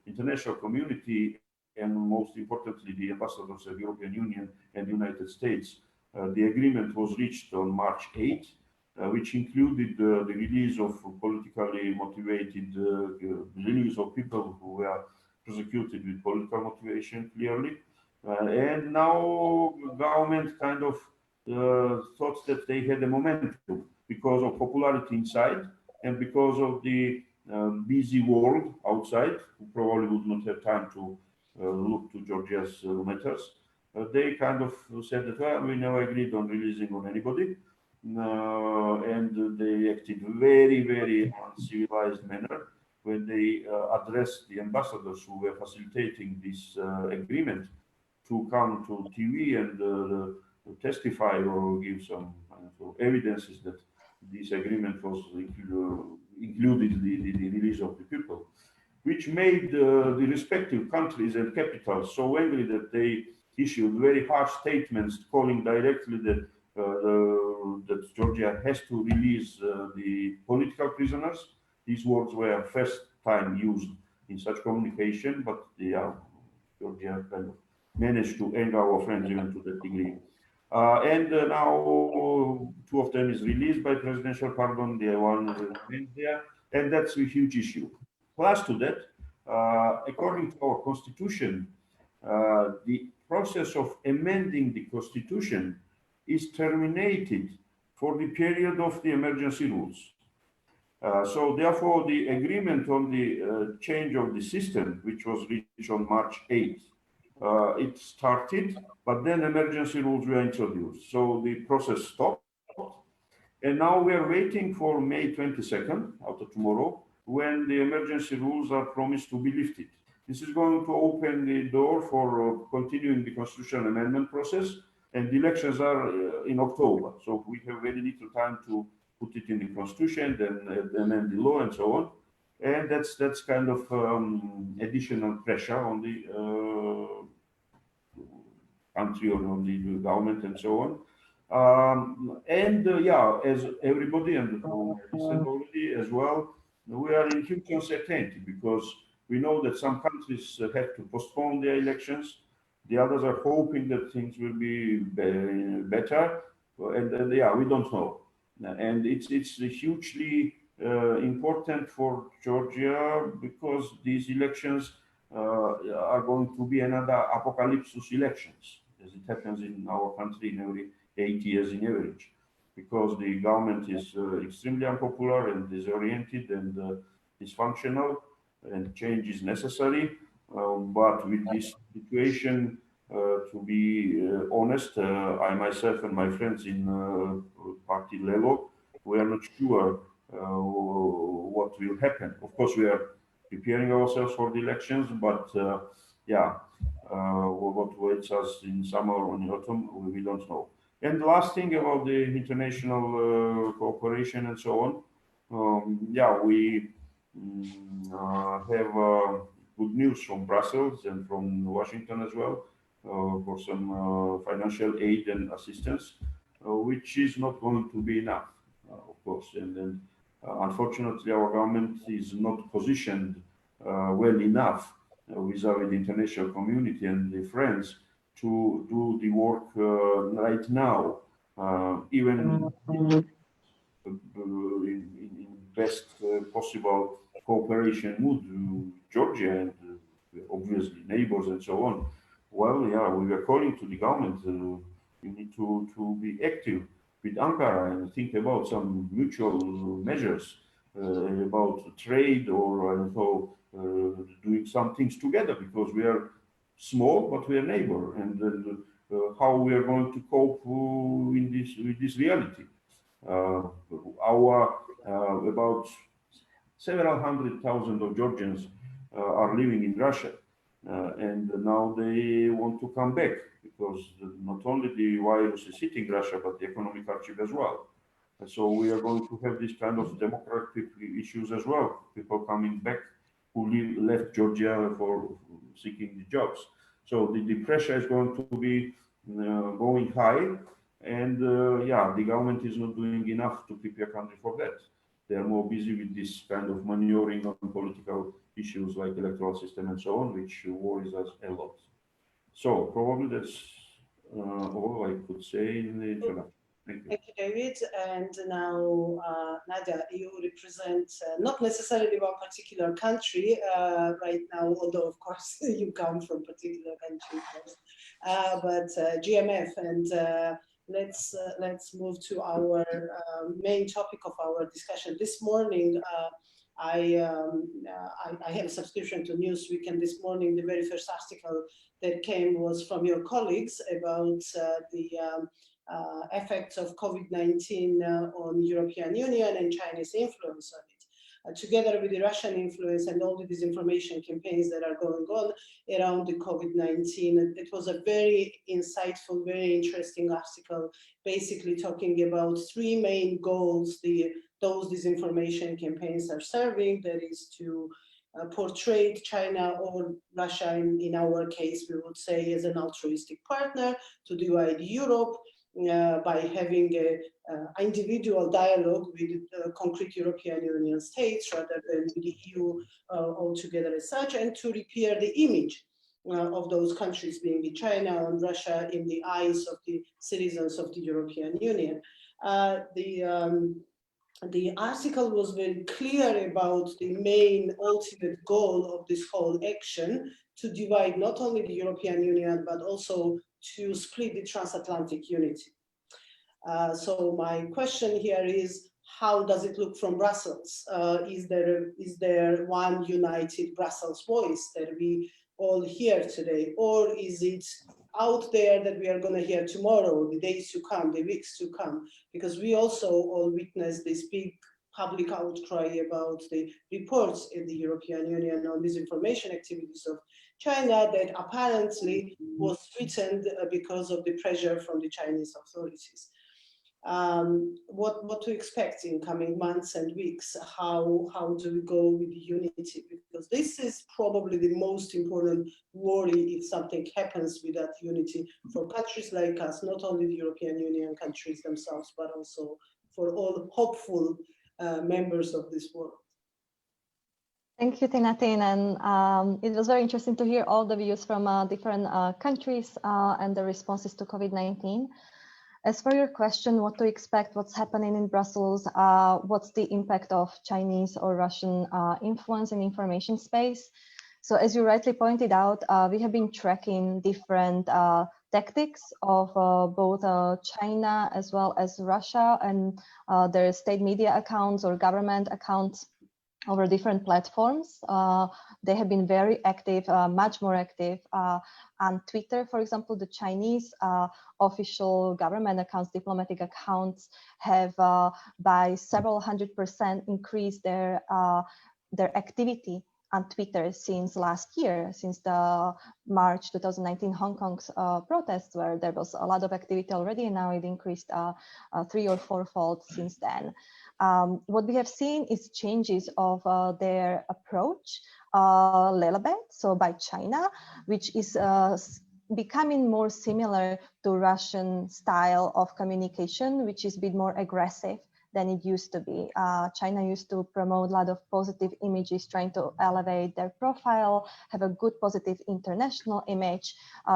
international community, and most importantly, the ambassadors of the European Union and United States, the agreement was reached on March 8th. which included the release of politically motivated, release of people who were prosecuted with political motivation, clearly. And now government kind of thought that they had a momentum because of popularity inside and because of the busy world outside, who probably would not have time to look to Georgia's matters. They kind of said that, well, we never agreed on releasing on anybody. And they acted very, very uncivilized manner when they addressed the ambassadors who were facilitating this agreement to come to TV and testify or give some evidences that this agreement was included the release of the people, which made the respective countries and capitals so angry that they issued very harsh statements calling directly that that Georgia has to release the political prisoners. These words were first time used in such communication, but Georgia kind of managed to anger our friends even to that degree. And now two of them is released by presidential pardon, the one remains there, and that's a huge issue. Plus to that, according to our constitution, the process of amending the constitution is terminated for the period of the emergency rules. So therefore, the agreement on the change of the system, which was reached on March 8th, it started, but then emergency rules were introduced. So the process stopped. And now we are waiting for May 22nd, after tomorrow, when the emergency rules are promised to be lifted. This is going to open the door for continuing the constitutional amendment process, and the elections are in October. So we have very little time to put it in the constitution, then amend the law and so on. And that's kind of additional pressure on the country or on the government and so on. Yeah, as everybody and listened already as well, we are in huge uncertainty because we know that some countries have to postpone their elections. The others are hoping that things will be better, and yeah, we don't know. And it's hugely important for Georgia because these elections are going to be another apocalypse elections, as it happens in our country in every 8 years in average, because the government is extremely unpopular and disoriented and dysfunctional, and change is necessary. But with this situation, to be honest, I myself and my friends in party Lello, we are not sure what will happen. Of course, we are preparing ourselves for the elections, but yeah, what waits us in summer or in autumn, we don't know. And the last thing about the international cooperation and so on, yeah, we have good news from Brussels and from Washington as well for some financial aid and assistance, which is not going to be enough, of course. And then, unfortunately, our government is not positioned well enough vis-a-vis the international community and the friends to do the work right now, even in best possible cooperation with Georgia and obviously neighbors and so on. Well, yeah, we were calling to the government. We need to be active with Ankara and think about some mutual measures about trade or I don't know, doing some things together, because we are small, but we are neighbor, and how we are going to cope with this reality. About several 100,000 of Georgians are living in Russia, and now they want to come back because not only the virus is hitting Russia, but the economic hardship as well. And so we are going to have this kind of democratic issues as well. People coming back who left Georgia for seeking the jobs. So the pressure is going to be going high, and yeah, the government is not doing enough to prepare country for that. They are more busy with this kind of maneuvering on political issues like electoral system and so on, which worries us a lot. So probably that's all I could say in the introduction. Thank you, David. And now, Nadia, you represent not necessarily one particular country right now, although of course you come from a particular country, but GMF. And let's move to our main topic of our discussion this morning. I have a subscription to Newsweek, and this morning the very first article that came was from your colleagues about the effects of COVID-19 on European Union and Chinese influence on it, together with the Russian influence and all the disinformation campaigns that are going on around the COVID-19. It was a very insightful, very interesting article, basically talking about three main goals those disinformation campaigns are serving. That is to portray China or Russia, in our case, we would say, as an altruistic partner, to divide Europe, by having an individual dialogue with concrete European Union states rather than with the EU altogether as such, and to repair the image of those countries, being China and Russia, in the eyes of the citizens of the European Union. The article was very clear about the main ultimate goal of this whole action, to divide not only the European Union, but also to split the transatlantic unity. So my question here is, how does it look from Brussels? Is there one united Brussels voice that we all hear today, or is it out there that we are going to hear tomorrow, the days to come, the weeks to come? Because we also all witnessed this big public outcry about the reports in the European Union on disinformation activities of China that apparently was threatened because of the pressure from the Chinese authorities. What to expect in coming months and weeks? How do we go with the unity? Because this is probably the most important worry if something happens with that unity for countries like us, not only the European Union countries themselves, but also for all hopeful members of this world. Thank you, Tinatin, and it was very interesting to hear all the views from different countries and the responses to COVID-19. As for your question, what to expect, what's happening in Brussels, what's the impact of Chinese or Russian influence in information space? So as you rightly pointed out, we have been tracking different tactics of both China as well as Russia and their state media accounts or government accounts over different platforms. They have been very active, much more active on Twitter, for example. The Chinese official government accounts, diplomatic accounts, have by several 100% increased their activity on Twitter since last year, since the March 2019 Hong Kong's protests, where there was a lot of activity already, and now it increased 3- or 4-fold since then. What we have seen is changes of their approach a little bit, so by China, which is becoming more similar to Russian style of communication, which is a bit more aggressive than it used to be. China used to promote a lot of positive images, trying to elevate their profile, have a good positive international image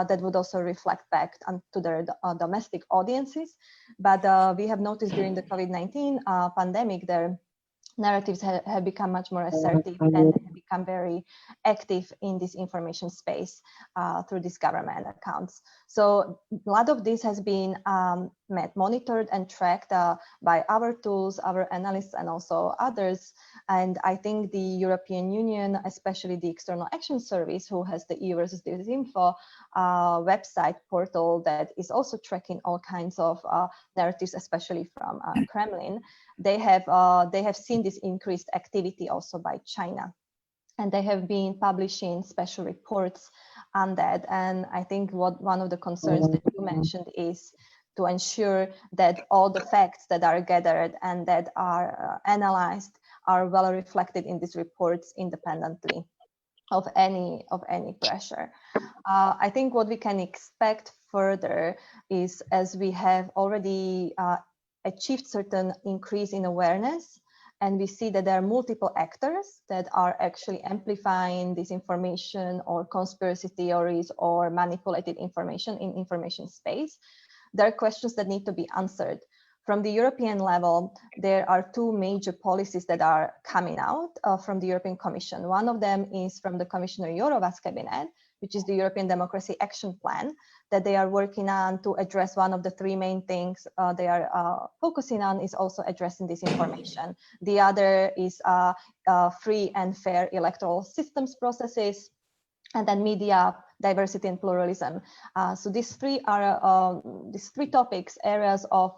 that would also reflect back to their domestic audiences. But we have noticed during the COVID-19 pandemic, their narratives have become much more assertive and have become very active in this information space through these government accounts. So a lot of this has been monitored and tracked by our tools, our analysts, and also others. And I think the European Union, especially the External Action Service, who has the EU versus Disinfo website portal that is also tracking all kinds of narratives, especially from Kremlin, they have seen this increased activity also by China. And they have been publishing special reports on that. And I think one of the concerns that you mentioned is to ensure that all the facts that are gathered and that are analyzed are well reflected in these reports independently of any pressure. I think what we can expect further is, as we have already achieved certain increase in awareness, and we see that there are multiple actors that are actually amplifying this information or conspiracy theories or manipulated information in information space. There are questions that need to be answered. From the European level, there are two major policies that are coming out from the European Commission. One of them is from the Commissioner Jourova's cabinet, which is the European Democracy Action Plan, that they are working on to address one of the three main things they are focusing on is also addressing disinformation. The other is free and fair electoral systems processes, and then media diversity and pluralism. So these three topics, areas of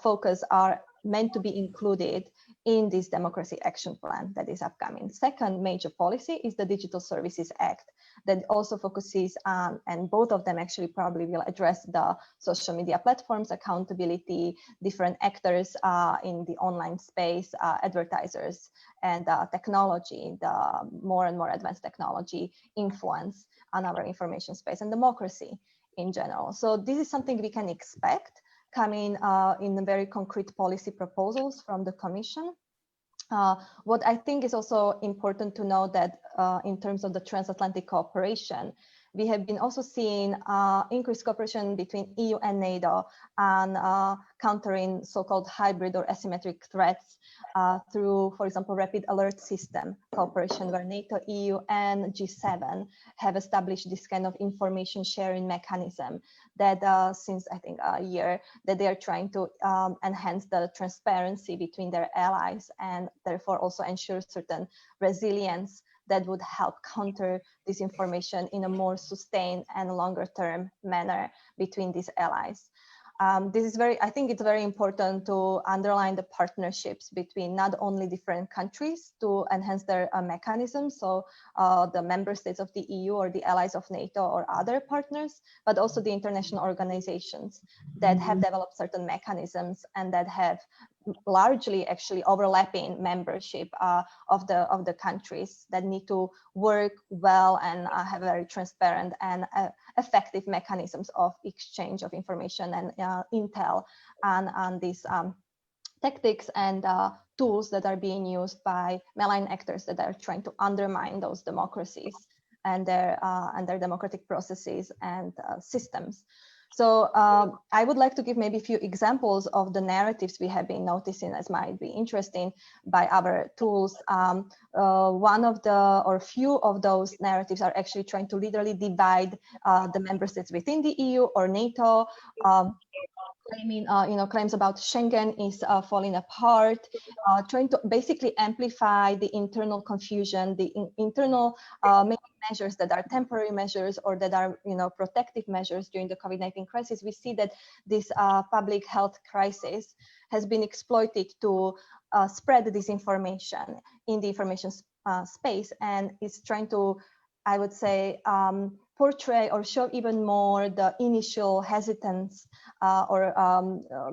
focus, are meant to be included in this Democracy Action Plan that is upcoming. Second major policy is the Digital Services Act that also focuses on, and both of them actually probably will address the social media platforms, accountability, different actors in the online space, advertisers, and technology, the more and more advanced technology influence on our information space and democracy in general. So this is something we can expect coming in the very concrete policy proposals from the Commission. What I think is also important to know that in terms of the transatlantic cooperation, we have been also seeing increased cooperation between EU and NATO on countering so-called hybrid or asymmetric threats through, for example, rapid alert system cooperation, where NATO, EU, and G7 have established this kind of information sharing mechanism that since I think a year, that they are trying to enhance the transparency between their allies and therefore also ensure certain resilience that would help counter disinformation in a more sustained and longer term manner between these allies. This is I think it's very important to underline the partnerships between not only different countries to enhance their mechanisms, so the member states of the EU or the allies of NATO or other partners, but also the international organizations that have developed certain mechanisms and that have largely actually overlapping membership of the countries that need to work well and have very transparent and effective mechanisms of exchange of information and intel on these tactics and tools that are being used by malign actors that are trying to undermine those democracies and their democratic processes and systems. So I would like to give maybe a few examples of the narratives we have been noticing as might be interesting by our tools. One of the, or few of those narratives are actually trying to literally divide the member states within the EU or NATO, claiming, claims about Schengen is falling apart, trying to basically amplify the internal confusion, the internal measures that are temporary measures or that are, protective measures during the COVID-19 crisis. We see that this public health crisis has been exploited to spread disinformation in the information space and is trying to, I would say, portray or show even more the initial hesitance or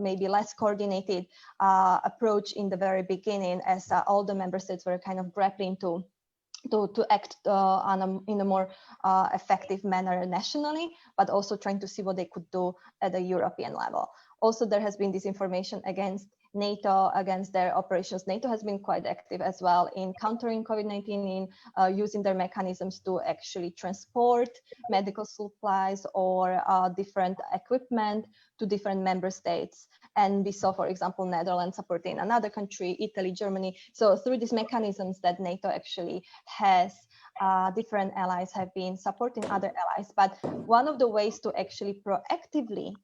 maybe less coordinated approach in the very beginning, as all the member states were kind of grappling to act in a more effective manner nationally, but also trying to see what they could do at the European level. Also, there has been disinformation against NATO, against their operations. NATO has been quite active as well in countering COVID-19, in using their mechanisms to actually transport medical supplies or different equipment to different member states. And we saw, for example, Netherlands supporting another country, Italy, Germany. So through these mechanisms that NATO actually has, different allies have been supporting other allies. But one of the ways to actually proactively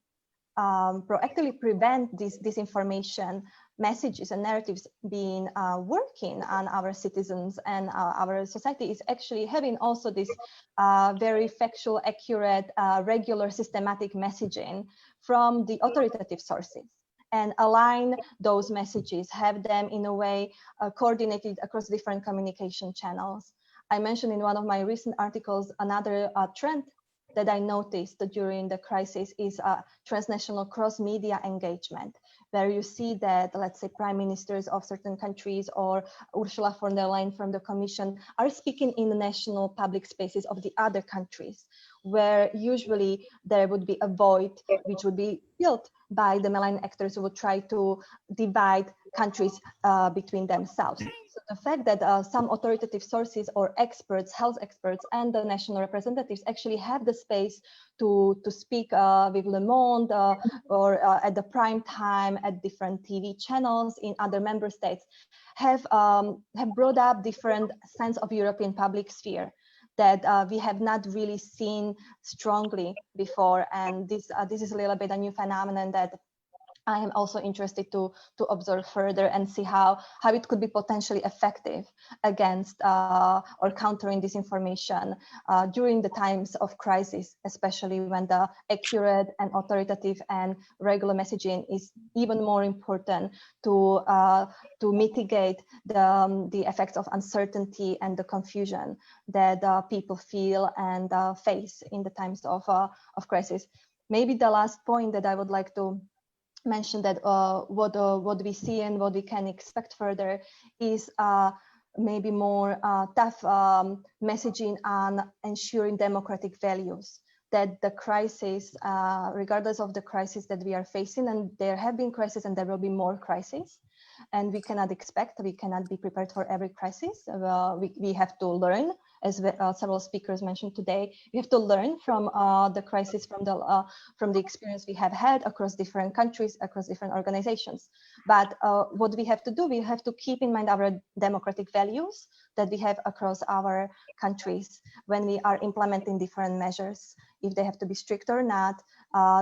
prevent these disinformation messages and narratives being working on our citizens and our society is actually having also this very factual, accurate, regular, systematic messaging from the authoritative sources, and align those messages, have them in a way coordinated across different communication channels. I mentioned in one of my recent articles another trend that I noticed during the crisis is transnational cross-media engagement, where you see that, let's say, prime ministers of certain countries or Ursula von der Leyen from the Commission are speaking in the national public spaces of the other countries, where usually there would be a void which would be filled by the malign actors who would try to divide countries between themselves. So the fact that some authoritative sources or experts, health experts, and the national representatives actually have the space to speak with Le Monde or at the prime time at different TV channels in other member states have brought up different sense of European public sphere that we have not really seen strongly before. And this is a little bit a new phenomenon that I am also interested to observe further and see how it could be potentially effective against or countering disinformation during the times of crisis, especially when the accurate and authoritative and regular messaging is even more important to mitigate the effects of uncertainty and the confusion that people feel and face in the times of crisis. Maybe the last point that I would like to mention that what we see and what we can expect further is maybe more tough messaging on ensuring democratic values, that the crisis, regardless of the crisis that we are facing, and there have been crises and there will be more crises, and we cannot be prepared for every crisis. We have to learn, as several speakers mentioned today, we have to learn from the crisis, from the experience we have had across different countries, across different organizations. But what we have to do, we have to keep in mind our democratic values that we have across our countries when we are implementing different measures. If they have to be strict or not,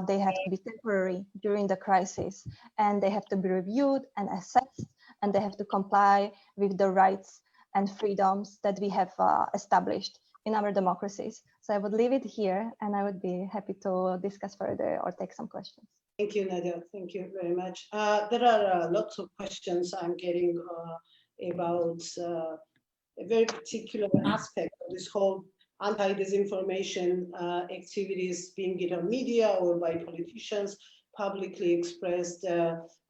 they have to be temporary during the crisis, and they have to be reviewed and assessed, and they have to comply with the rights and freedoms that we have established in our democracies. So I would leave it here, and I would be happy to discuss further or take some questions. Thank you, Nadia. Thank you very much. There are lots of questions I'm getting about a very particular aspect of this whole anti-disinformation activities, being it on media or by politicians, publicly expressed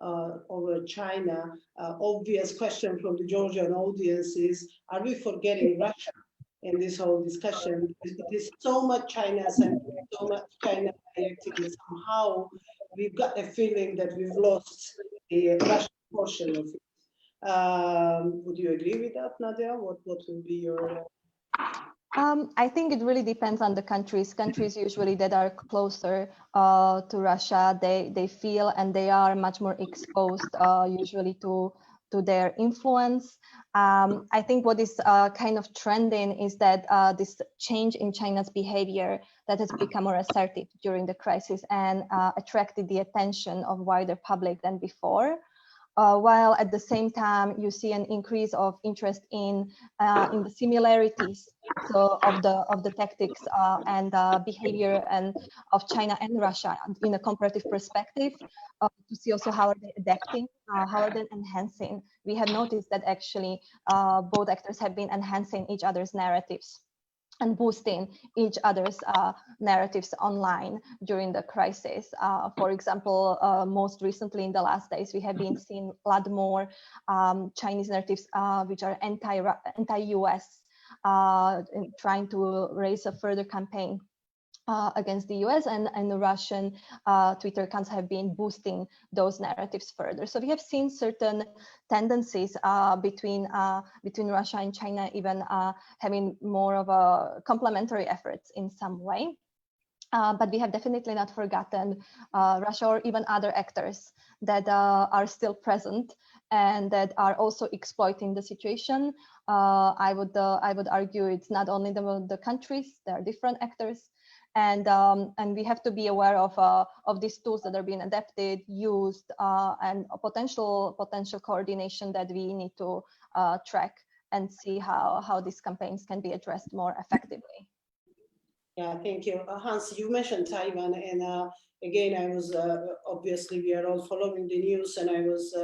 over China. Obvious question from the Georgian audience is, are we forgetting Russia in this whole discussion? It is so much China-centric, so much China-directed. Somehow we've got a feeling that we've lost the Russian portion of it. Would you agree with that, Nadia? What will be your... I think it really depends on the countries. Countries usually that are closer to Russia, they feel and they are much more exposed usually to their influence. I think what is kind of trending is that this change in China's behavior that has become more assertive during the crisis and attracted the attention of wider public than before. While at the same time you see an increase of interest in the similarities of the tactics and behavior and of China and Russia in a comparative perspective, to see also how are they adapting, how are they enhancing. We have noticed that actually both actors have been enhancing each other's narratives and boosting each other's narratives online during the crisis. For example, most recently in the last days, we have been seeing a lot more Chinese narratives which are anti-US, trying to raise a further campaign against the US, and the Russian Twitter accounts have been boosting those narratives further. So we have seen certain tendencies between Russia and China even having more of a complementary efforts in some way. But we have definitely not forgotten Russia or even other actors that are still present and that are also exploiting the situation. I would argue it's not only the countries, there are different actors. And we have to be aware of these tools that are being adapted, used, and a potential coordination that we need to track and see how these campaigns can be addressed more effectively. Yeah, thank you. Hans, you mentioned Taiwan, and again, I was, obviously we are all following the news, and I was,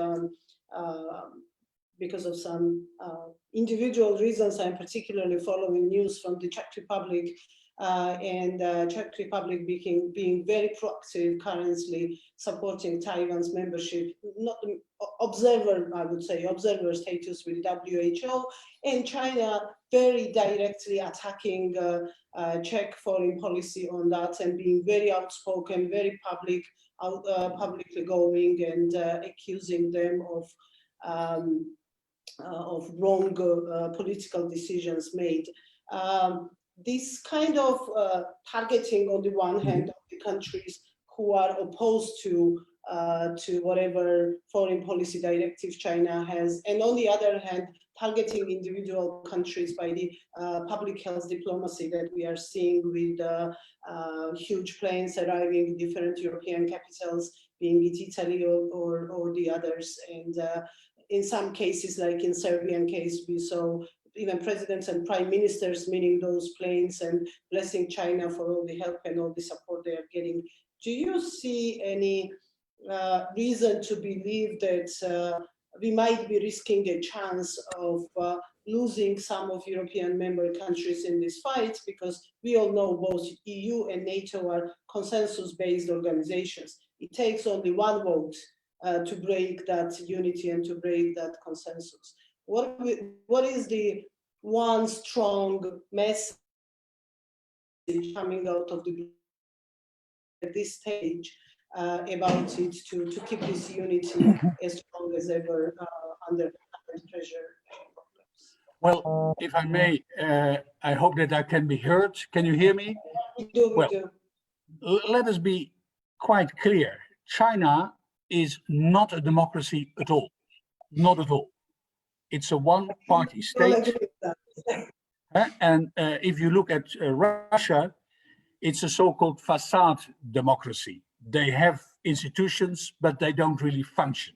because of some individual reasons, I'm particularly following news from the Czech Republic, and Czech Republic being very proactive currently supporting Taiwan's membership, not observer, I would say, observer status with WHO, and China very directly attacking Czech foreign policy on that and being very outspoken, very publicly going and accusing them of wrong political decisions made. This kind of targeting, on the one hand, of the countries who are opposed to whatever foreign policy directive China has, and on the other hand, targeting individual countries by the public health diplomacy that we are seeing with huge planes arriving in different European capitals, being it Italy or the others. And in some cases, like in Serbian case, we saw even presidents and prime ministers meeting those planes and blessing China for all the help and all the support they are getting. Do you see any reason to believe that we might be risking a chance of losing some of European member countries in this fight? Because we all know both EU and NATO are consensus-based organizations. It takes only one vote to break that unity and to break that consensus. What is the one strong message coming out of the at this stage about it to keep this unity as strong as ever under pressure? Well, if I may, I hope that I can be heard. Can you hear me? We do. Let us be quite clear. China is not a democracy at all. Not at all. It's a one-party state. And if you look at Russia, it's a so-called facade democracy. They have institutions, but they don't really function.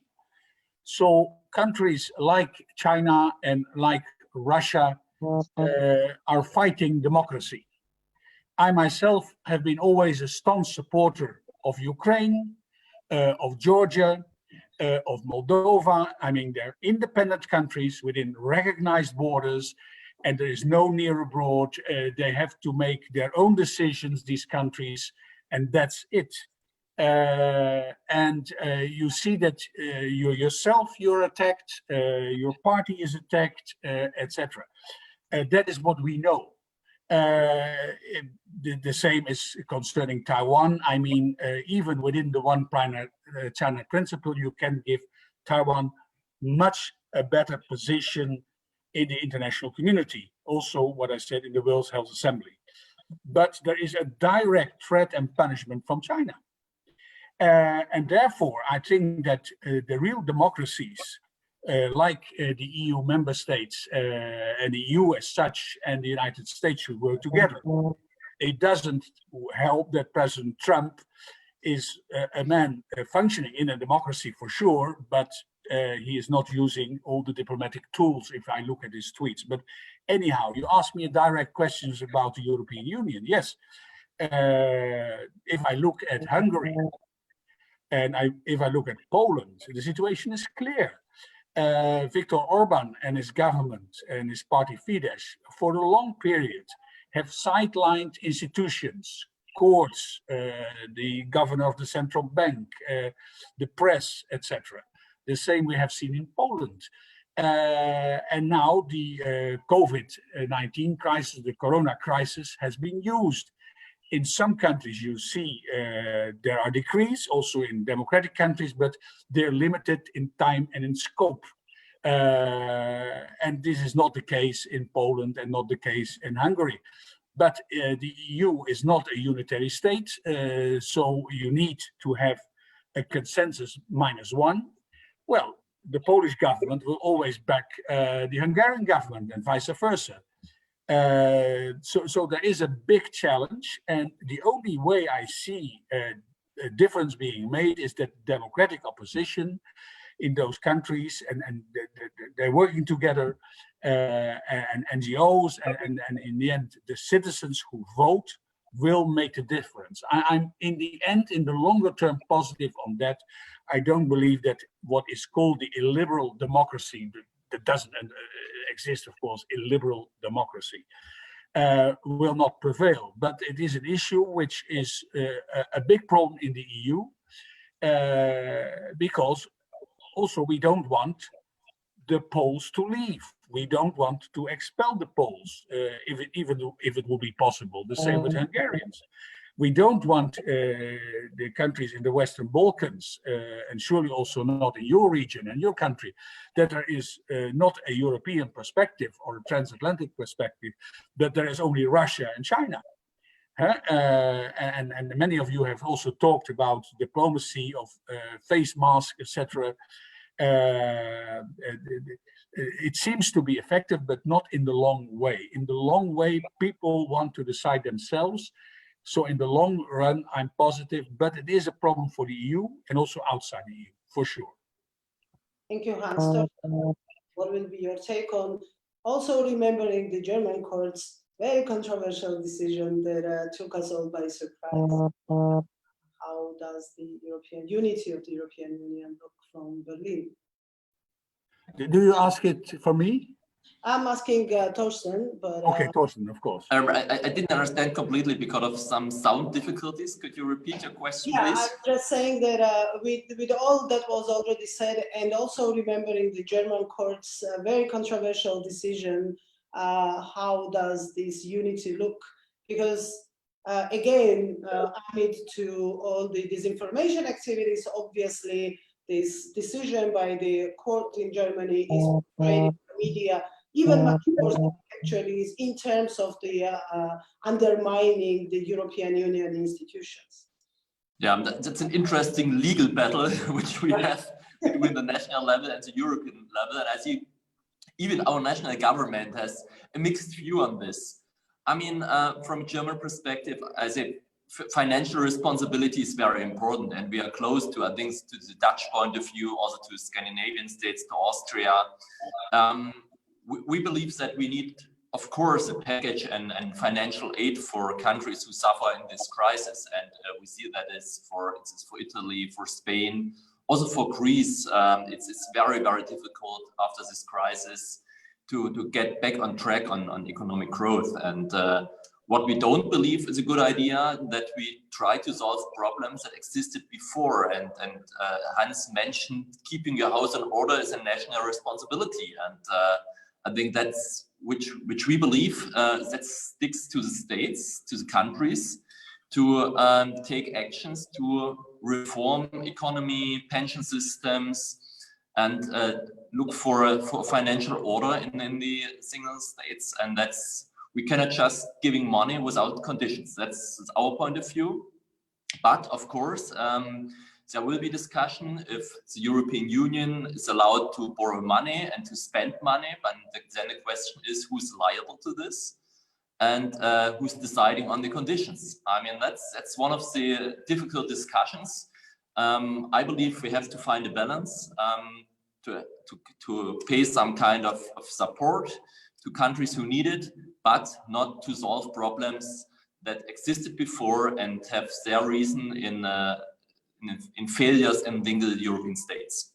So countries like China and like Russia are fighting democracy. I myself have been always a staunch supporter of Ukraine, of Georgia, of Moldova. I mean, they're independent countries within recognized borders, and there is no near abroad. They have to make their own decisions, these countries, and that's it. And you see that you're attacked, your party is attacked, etc. That is what we know. The same is concerning Taiwan. I mean, even within the one China principle, you can give Taiwan much a better position in the international community. Also, what I said in the World Health Assembly. But there is a direct threat and punishment from China. And therefore, I think that the real democracies, like the EU member states and the EU as such and the United States should work together. It doesn't help that President Trump is a man functioning in a democracy for sure, but he is not using all the diplomatic tools if I look at his tweets. But anyhow, you asked me a direct questions about the European Union. Yes, if I look at Hungary and if I look at Poland, the situation is clear. Viktor Orban and his government and his party Fidesz for a long period have sidelined institutions, courts, the governor of the central bank, the press, etc. The same we have seen in Poland. And now the COVID-19 crisis, the corona crisis, has been used. In some countries, you see there are decrees, also in democratic countries, but they're limited in time and in scope. And this is not the case in Poland and not the case in Hungary. But the EU is not a unitary state, so you need to have a consensus -1. Well, the Polish government will always back the Hungarian government and vice versa. So there is a big challenge, and the only way I see a difference being made is that democratic opposition in those countries and they're working together, and NGOs and in the end the citizens who vote will make the difference. I'm in the end, in the longer term, positive on that. I don't believe that what is called the illiberal democracy, that doesn't exist, of course, illiberal democracy, will not prevail. But it is an issue which is a big problem in the EU, because also we don't want the Poles to leave. We don't want to expel the Poles, even if it will be possible. The same with Hungarians. We don't want the countries in the Western Balkans, and surely also not in your region and your country, that there is not a European perspective or a transatlantic perspective, but there is only Russia and China. And many of you have also talked about diplomacy of face masks, etc. It seems to be effective, but not in the long way. In the long way, people want to decide themselves. So in the long run, I'm positive, but it is a problem for the EU and also outside the EU, for sure. Thank you, Hans. What will be your take on also remembering the German court's very controversial decision that took us all by surprise? How does the European unity of the European Union look from Berlin? Do you ask it for me? I'm asking Torsten, but... Okay, Torsten, of course. I didn't understand completely because of some sound difficulties. Could you repeat your question, please? I'm just saying that with all that was already said, and also remembering the German court's very controversial decision, how does this unity look? Because again, amid to all the disinformation activities, obviously, this decision by the court in Germany is spreading the media even much more actually is in terms of the undermining the European Union institutions. Yeah, that's an interesting legal battle which we have between the national level and the European level. And I see even our national government has a mixed view on this. I mean, from a German perspective, I say financial responsibility is very important, and we are close to, I think, to the Dutch point of view, also to Scandinavian states, to Austria. We believe that we need, of course, a package and financial aid for countries who suffer in this crisis. And we see that is for Italy, for Spain, also for Greece. It's very, very difficult after this crisis to get back on track on economic growth. And what we don't believe is a good idea, that we try to solve problems that existed before. And Hans mentioned keeping your house in order is a national responsibility. And I think that's which we believe that sticks to the states, to the countries, to take actions to reform economy, pension systems, and look for financial order in the single states. And we cannot just giving money without conditions. That's our point of view. But of course, there will be discussion if the European Union is allowed to borrow money and to spend money, but then the question is who's liable to this and who's deciding on the conditions. I mean, that's one of the difficult discussions. I believe we have to find a balance to pay some kind of support to countries who need it, but not to solve problems that existed before and have their reason in failures in the European states.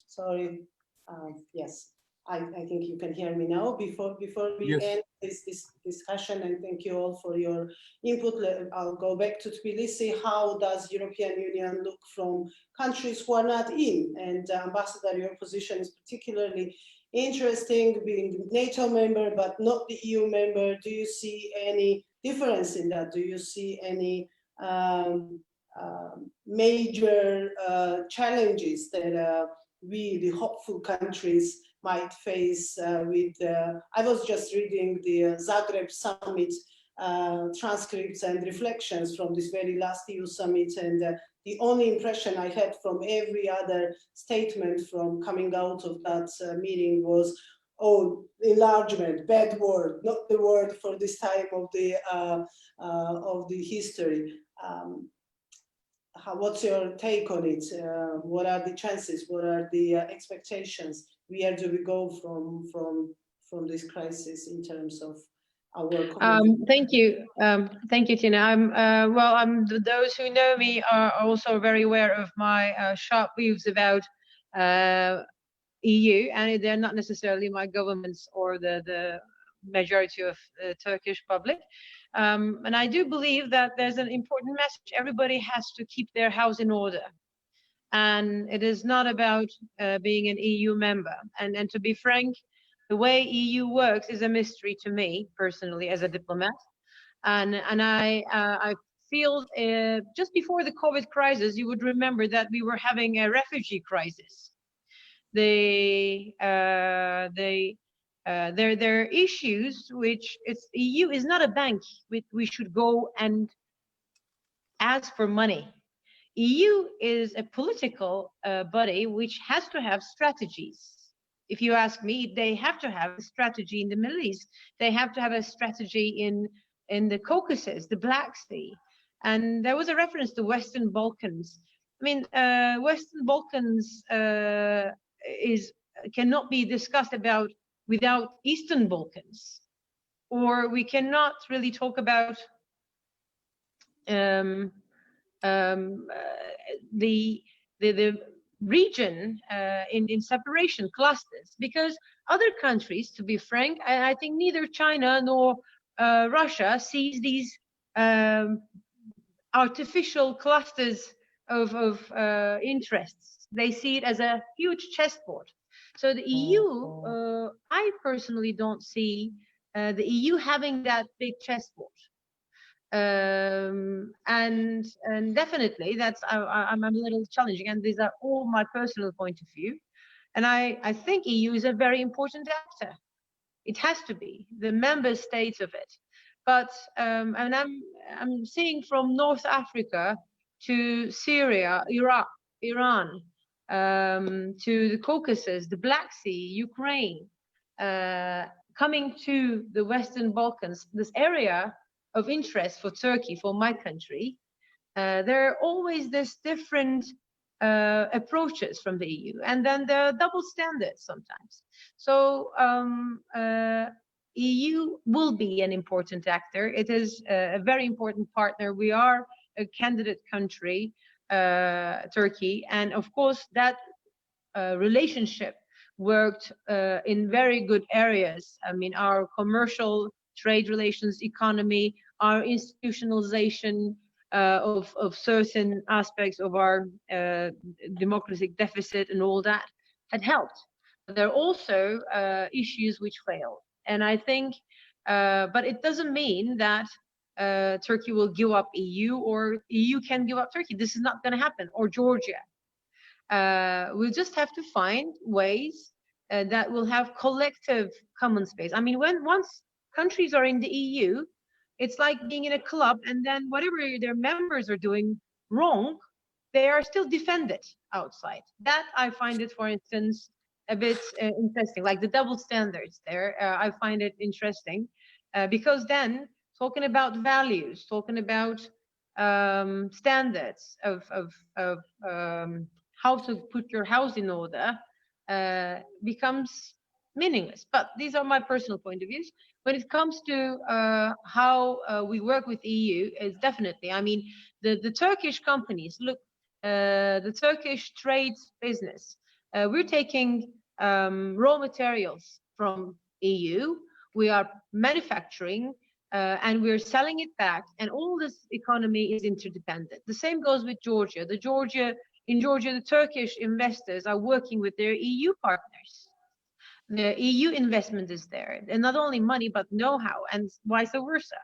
Sorry, yes, I think you can hear me now. Before we end this discussion, and thank you all for your input, I'll go back to Tbilisi. How does European Union look from countries who are not in? And Ambassador, your position is particularly interesting, being NATO member, but not the EU member. Do you see any difference in that? Do you see any major challenges that we, the hopeful countries, might face with, I was just reading the Zagreb summit transcripts and reflections from this very last EU summit, and the only impression I had from every other statement from coming out of that meeting was, oh, enlargement, bad word, not the word for this time of the history. What's your take on it? What are the chances? What are the expectations? Where do we go from this crisis in terms of our thank you, Tina. Those who know me are also very aware of my sharp views about EU, and they're not necessarily my government's or the majority of the Turkish public. And I do believe that there's an important message. Everybody has to keep their house in order. and it is not about being an EU member. And to be frank, the way EU works is a mystery to me personally as a diplomat. And I feel just before the COVID crisis, you would remember that we were having a refugee crisis. There are issues which EU is not a bank we should go and ask for money. EU is a political body which has to have strategies. If you ask me, they have to have a strategy in the Middle East. They have to have a strategy in the Caucasus, the Black Sea. And there was a reference to Western Balkans. I mean, Western Balkans cannot be discussed about without Eastern Balkans, or we cannot really talk about the region in separation clusters, because other countries, to be frank, I think neither China nor Russia sees these artificial clusters of interests. They see it as a huge chessboard. So the EU, I personally don't see the EU having that big chessboard. And definitely I'm a little challenging, and these are all my personal point of view. And I think EU is a very important actor. It has to be the member states of it. But and I'm seeing from North Africa to Syria, Iraq, Iran, to the Caucasus, the Black Sea, Ukraine, coming to the Western Balkans, this area of interest for Turkey, for my country, there are always this different approaches from the EU, and then there are double standards sometimes. So EU will be an important actor. It is a very important partner. We are a candidate country, Turkey, and of course that relationship worked in very good areas. I mean, our commercial trade relations, economy, our institutionalization of certain aspects of our democratic deficit and all that had helped. But there are also issues which failed. And I think, but it doesn't mean that Turkey will give up EU or EU can give up Turkey. This is not going to happen, or Georgia. We'll just have to find ways that will have collective common space. I mean, once countries are in the EU, it's like being in a club, and then whatever their members are doing wrong, they are still defended outside. That I find it, for instance, a bit interesting, like the double standards there. I find it interesting because then talking about values, talking about standards of how to put your house in order becomes meaningless. But these are my personal point of views. When it comes to how we work with EU, is definitely, I mean, the Turkish companies, look, the Turkish trade business, we're taking raw materials from EU, we are manufacturing, and we're selling it back, and all this economy is interdependent. The same goes with Georgia. In Georgia, the Turkish investors are working with their EU partners. The EU investment is there, and not only money, but know-how, and vice versa.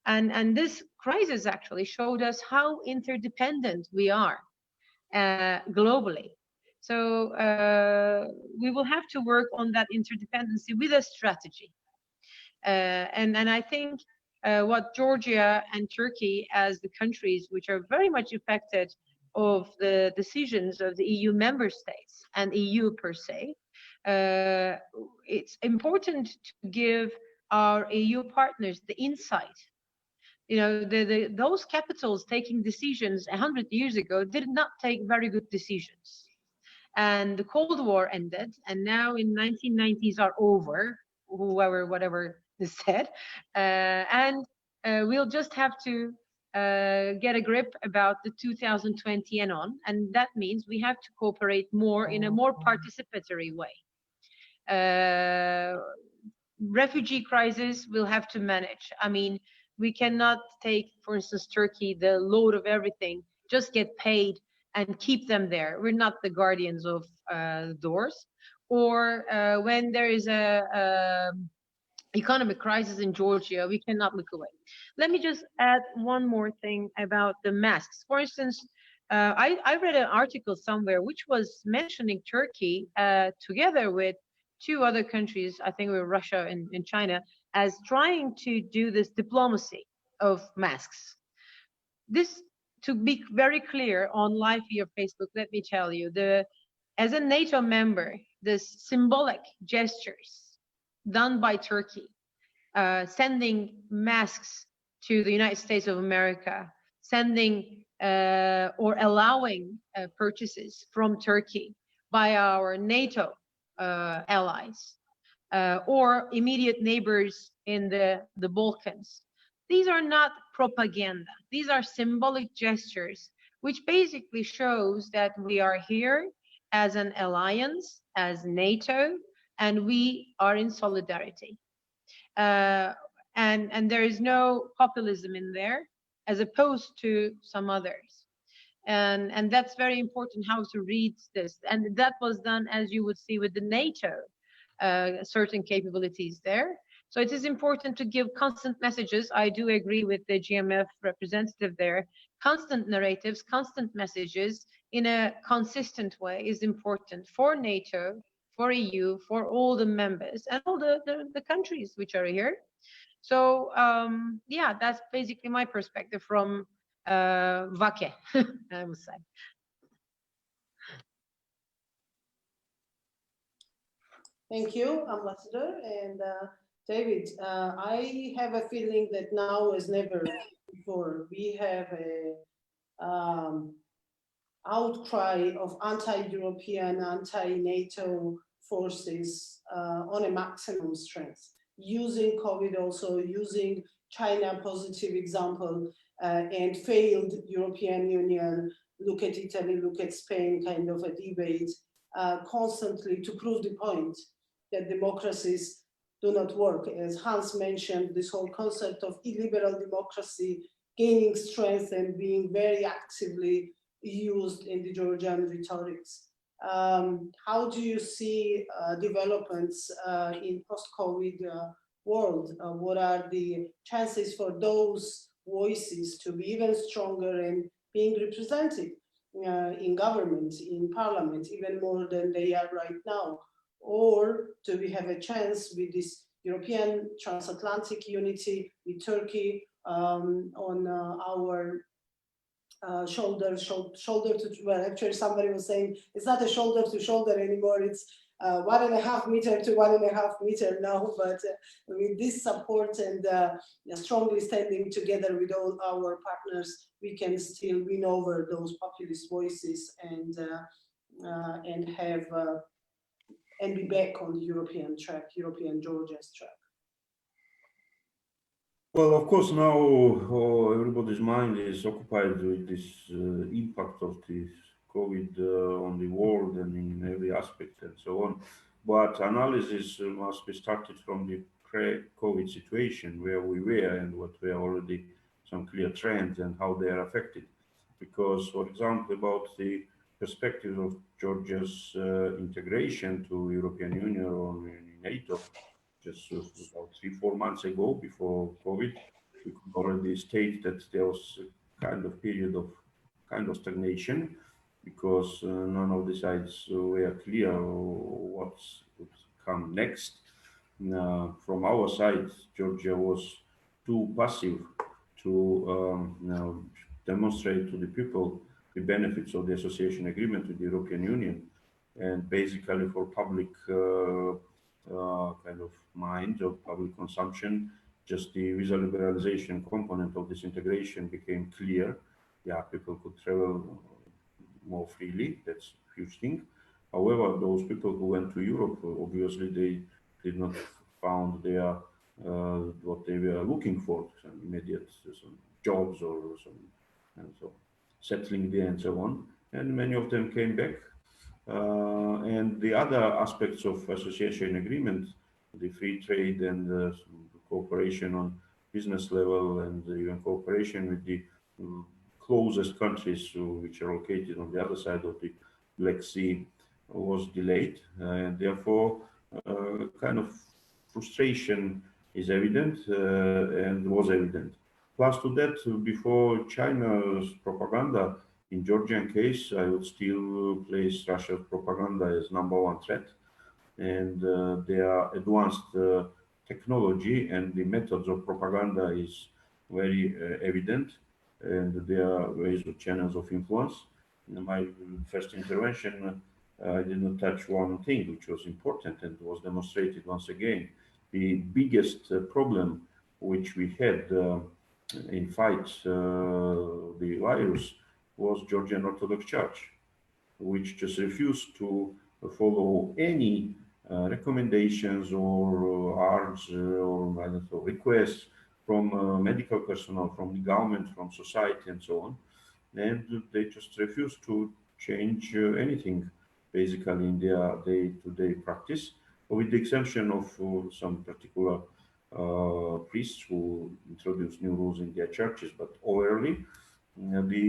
And this crisis actually showed us how interdependent we are globally. So we will have to work on that interdependency with a strategy. And I think what Georgia and Turkey, as the countries which are very much affected of the decisions of the EU member states and EU per se, it's important to give our EU partners the insight. You know, those capitals taking decisions 100 years ago did not take very good decisions. And the Cold War ended, and now in 1990s are over, whatever is said. And we'll just have to get a grip about the 2020 and on. And that means we have to cooperate more in a more participatory way. Refugee crisis we'll have to manage. I mean, we cannot take, for instance, Turkey, the load of everything, just get paid and keep them there. We're not the guardians of doors. Or when there is a economic crisis in Georgia, we cannot look away. Let me just add one more thing about the masks. For instance, I read an article somewhere which was mentioning Turkey together with two other countries, I think were Russia and China, as trying to do this diplomacy of masks. This, to be very clear on live here Facebook, let me tell you, as a NATO member, the symbolic gestures done by Turkey, sending masks to the United States of America, sending or allowing purchases from Turkey by our NATO allies or immediate neighbors in the Balkans. These are not propaganda. These are symbolic gestures, which basically shows that we are here as an alliance, as NATO, and we are in solidarity. And there is no populism in there, as opposed to some others. And that's very important how to read this. And that was done, as you would see, with the NATO, certain capabilities there. So it is important to give constant messages. I do agree with the GMF representative there. Constant narratives, constant messages in a consistent way is important for NATO, for EU, for all the members and all the countries which are here. So yeah, that's basically my perspective from Vake, I would say. Thank you, Ambassador. And David, I have a feeling that now as never before, we have a outcry of anti-European, anti-NATO forces on a maximum strength, using COVID also, using China positive example, and failed European Union, look at Italy, look at Spain, kind of a debate, constantly to prove the point that democracies do not work. As Hans mentioned, this whole concept of illiberal democracy gaining strength and being very actively used in the Georgian rhetorics. How do you see developments in post-COVID world? What are the chances for those voices to be even stronger and being represented in government, in parliament, even more than they are right now? Or do we have a chance with this European transatlantic unity with Turkey on our shoulder to, well, actually somebody was saying it's not a shoulder to shoulder anymore, it's 1.5 meter to 1.5 meter now, but with this support and strongly standing together with all our partners, we can still win over those populist voices and have and be back on the European track, European Georgia's track. Well, of course, now everybody's mind is occupied with this impact of this COVID on the world and in every aspect and so on. But analysis must be started from the pre-COVID situation, where we were and what were already some clear trends and how they are affected. Because, for example, about the perspective of Georgia's integration to European Union or NATO, just about 3-4 months ago, before COVID, we could already state that there was a kind of period of kind of stagnation, because none of the sides were clear what would come next. From our side, Georgia was too passive to demonstrate to the people the benefits of the association agreement with the European Union, and basically for public kind of mind of public consumption, just the visa liberalization component of this integration became clear. Yeah, people could travel more freely. That's a huge thing. However, those people who went to Europe, obviously they did not found their what they were looking for, some immediate some jobs or some, and so settling there and so on. And many of them came back. And the other aspects of association agreement, the free trade and cooperation on business level, and even cooperation with the closest countries which are located on the other side of the Black Sea was delayed, and therefore kind of frustration is evident and was evident. Plus to that, before China's propaganda, in Georgian case, I would still place Russia's propaganda as #1 threat, and their advanced technology and the methods of propaganda is very evident, and there are ways of channels of influence. In my first intervention, I did not touch one thing which was important and was demonstrated once again. The biggest problem which we had in fight the virus was Georgian Orthodox Church, which just refused to follow any recommendations or urge or I don't know, requests from medical personnel, from the government, from society, and so on. And they just refused to change anything, basically, in their day-to-day practice, with the exception of some particular priests who introduced new rules in their churches. But overall, the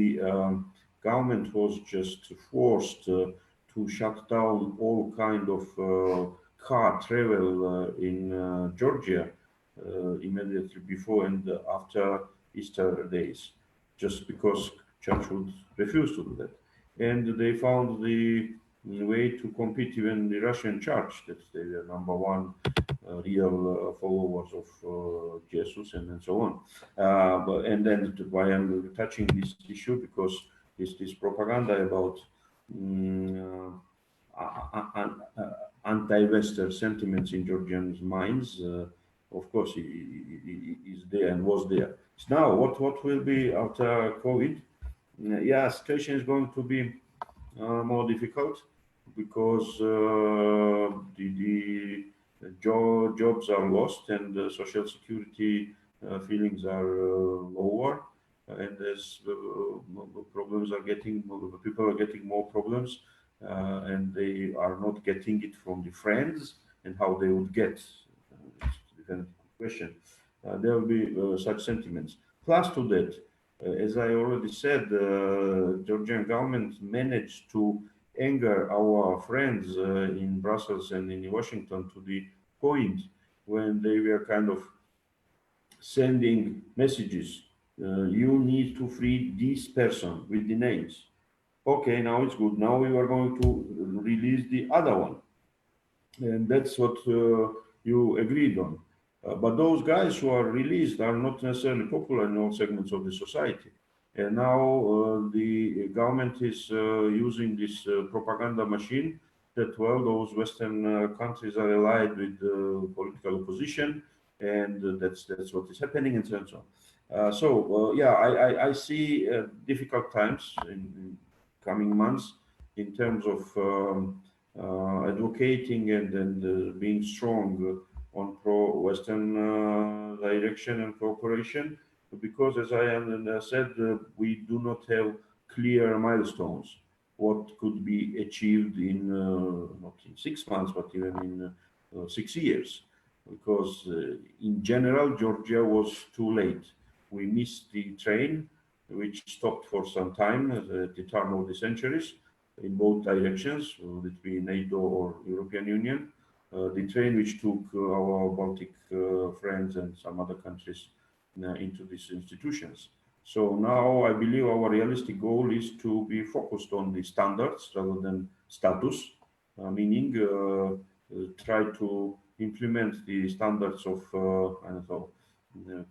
government was just forced to shut down all kind of car travel in Georgia immediately before and after Easter days, just because church would refuse to do that. And they found the way to compete even the Russian church, that they were #1 real followers of Jesus and so on. And then why I'm touching this issue, because this propaganda about anti-Western sentiments in Georgians' minds, of course, is there and was there. So now, what will be after COVID? Yeah, situation is going to be more difficult, because the jobs are lost and social security feelings are lower, and as problems are getting, people are getting more problems, and they are not getting it from the friends, and how they would get. It's a different question. There will be such sentiments. Plus to that, as I already said, the Georgian government managed to anger our friends in Brussels and in Washington to the point when they were kind of sending messages. You need to free this person with the names. Okay, now it's good. Now we are going to release the other one. And that's what you agreed on. But those guys who are released are not necessarily popular in all segments of the society. And now the government is using this propaganda machine that, well, those Western countries are allied with political opposition, and that's what is happening, and so on. Yeah, I see difficult times in coming months in terms of advocating and being strong on pro-Western direction and cooperation, because, as I said, we do not have clear milestones. What could be achieved in not in 6 months, but even in 6 years, because in general, Georgia was too late. We missed the train, which stopped for some time at the turn of the centuries in both directions, between NATO or European Union. The train which took our Baltic friends and some other countries into these institutions. So now I believe our realistic goal is to be focused on the standards rather than status, meaning try to implement the standards of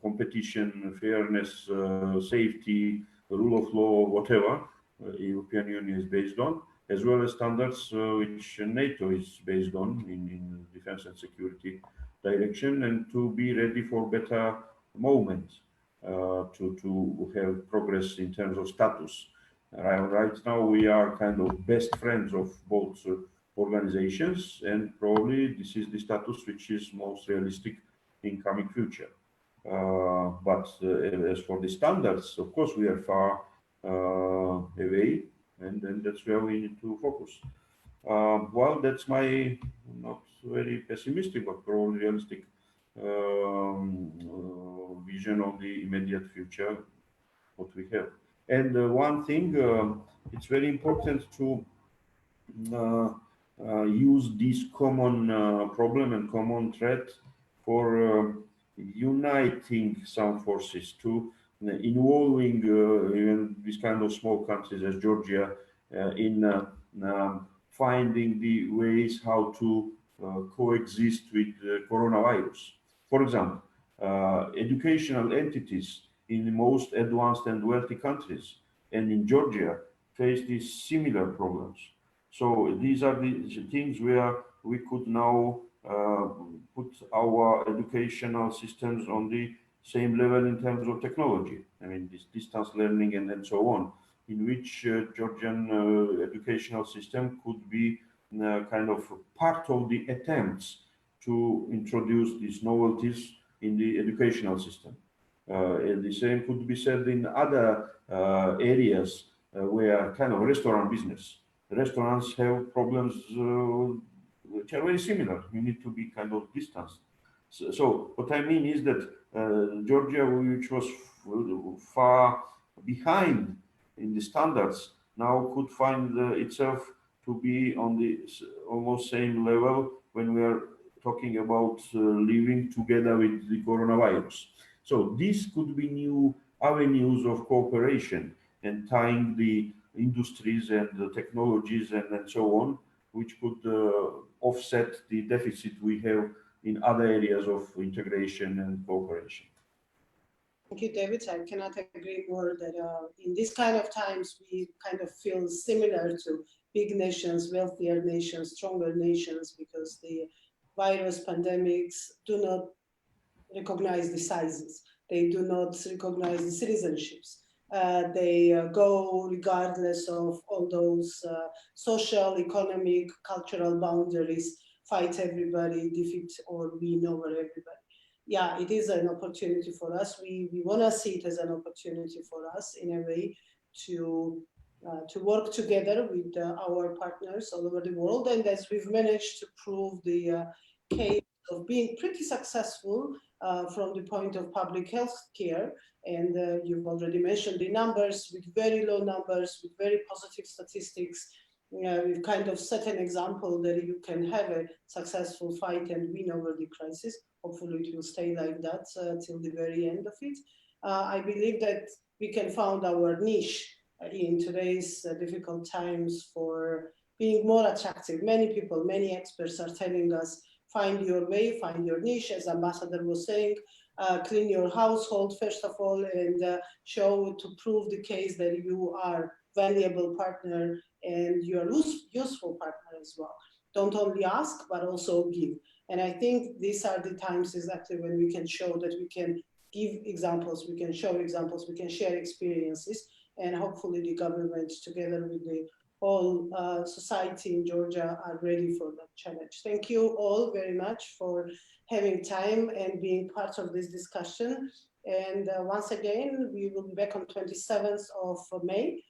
competition, fairness, safety, rule of law, whatever European Union is based on, as well as standards which NATO is based on in defense and security direction, and to be ready for better moments, to have progress in terms of status. Right now we are kind of best friends of both organizations, and probably this is the status which is most realistic in coming future. But as for the standards, of course, we are far away, and then that's where we need to focus. Well, that's my not very pessimistic, but probably realistic vision of the immediate future, what we have. And one thing, it's very important to use this common problem and common threat for uniting some forces, to involving even these kind of small countries as Georgia in finding the ways how to coexist with coronavirus. For example, educational entities in the most advanced and wealthy countries and in Georgia face these similar problems. So these are the things where we could now put our educational systems on the same level in terms of technology. I mean, this distance learning and so on, in which Georgian educational system could be kind of part of the attempts to introduce these novelties in the educational system. And the same could be said in other areas where kind of restaurant business. Restaurants have problems which are very similar. You need to be kind of distanced. So what I mean is that Georgia, which was far behind in the standards, now could find itself to be on the almost same level when we are talking about living together with the coronavirus. So this could be new avenues of cooperation and tying the industries and the technologies and so on, which could offset the deficit we have in other areas of integration and cooperation. Thank you, David. I cannot agree more that in this kind of times, we kind of feel similar to big nations, wealthier nations, stronger nations, because the virus pandemics do not recognize the sizes. They do not recognize the citizenships. They go regardless of all those social, economic, cultural boundaries, fight everybody, defeat or win over everybody. Yeah, it is an opportunity for us. We want to see it as an opportunity for us in a way to work together with our partners all over the world. And as we've managed to prove the case of being pretty successful from the point of public health care, and you've already mentioned the numbers, with very low numbers, with very positive statistics. We've kind of set an example that you can have a successful fight and win over the crisis. Hopefully it will stay like that till the very end of it. I believe that we can find our niche in today's difficult times for being more attractive. Many people, many experts are telling us, find your way, find your niche, as Ambassador was saying, clean your household first of all, and show to prove the case that you are valuable partner and you're a useful partner as well. Don't only ask, but also give. And I think these are the times exactly when we can show that we can give examples, we can show examples, we can share experiences, and hopefully the government together with the whole society in Georgia are ready for that challenge. Thank you all very much for having time and being part of this discussion. And once again, we will be back on 27th of May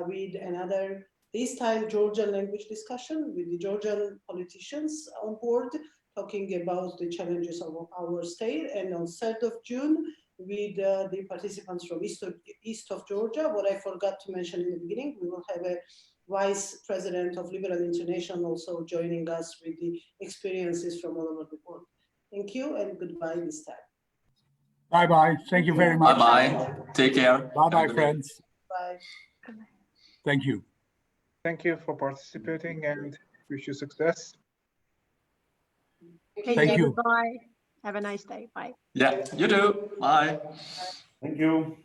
with another, this time Georgian language discussion with the Georgian politicians on board, talking about the challenges of our state. And on 3rd of June, with the participants from east of Georgia. What I forgot to mention in the beginning, we will have a Vice President of Liberal International also joining us with the experiences from all over the world. Thank you and goodbye this time. Bye-bye. Thank you very much. Bye-bye. Take care. Bye-bye, friends. Bye. Thank you. Thank you for participating and wish you success. Thank you. Bye. Have a nice day. Bye. Yeah, you too. Bye. Thank you.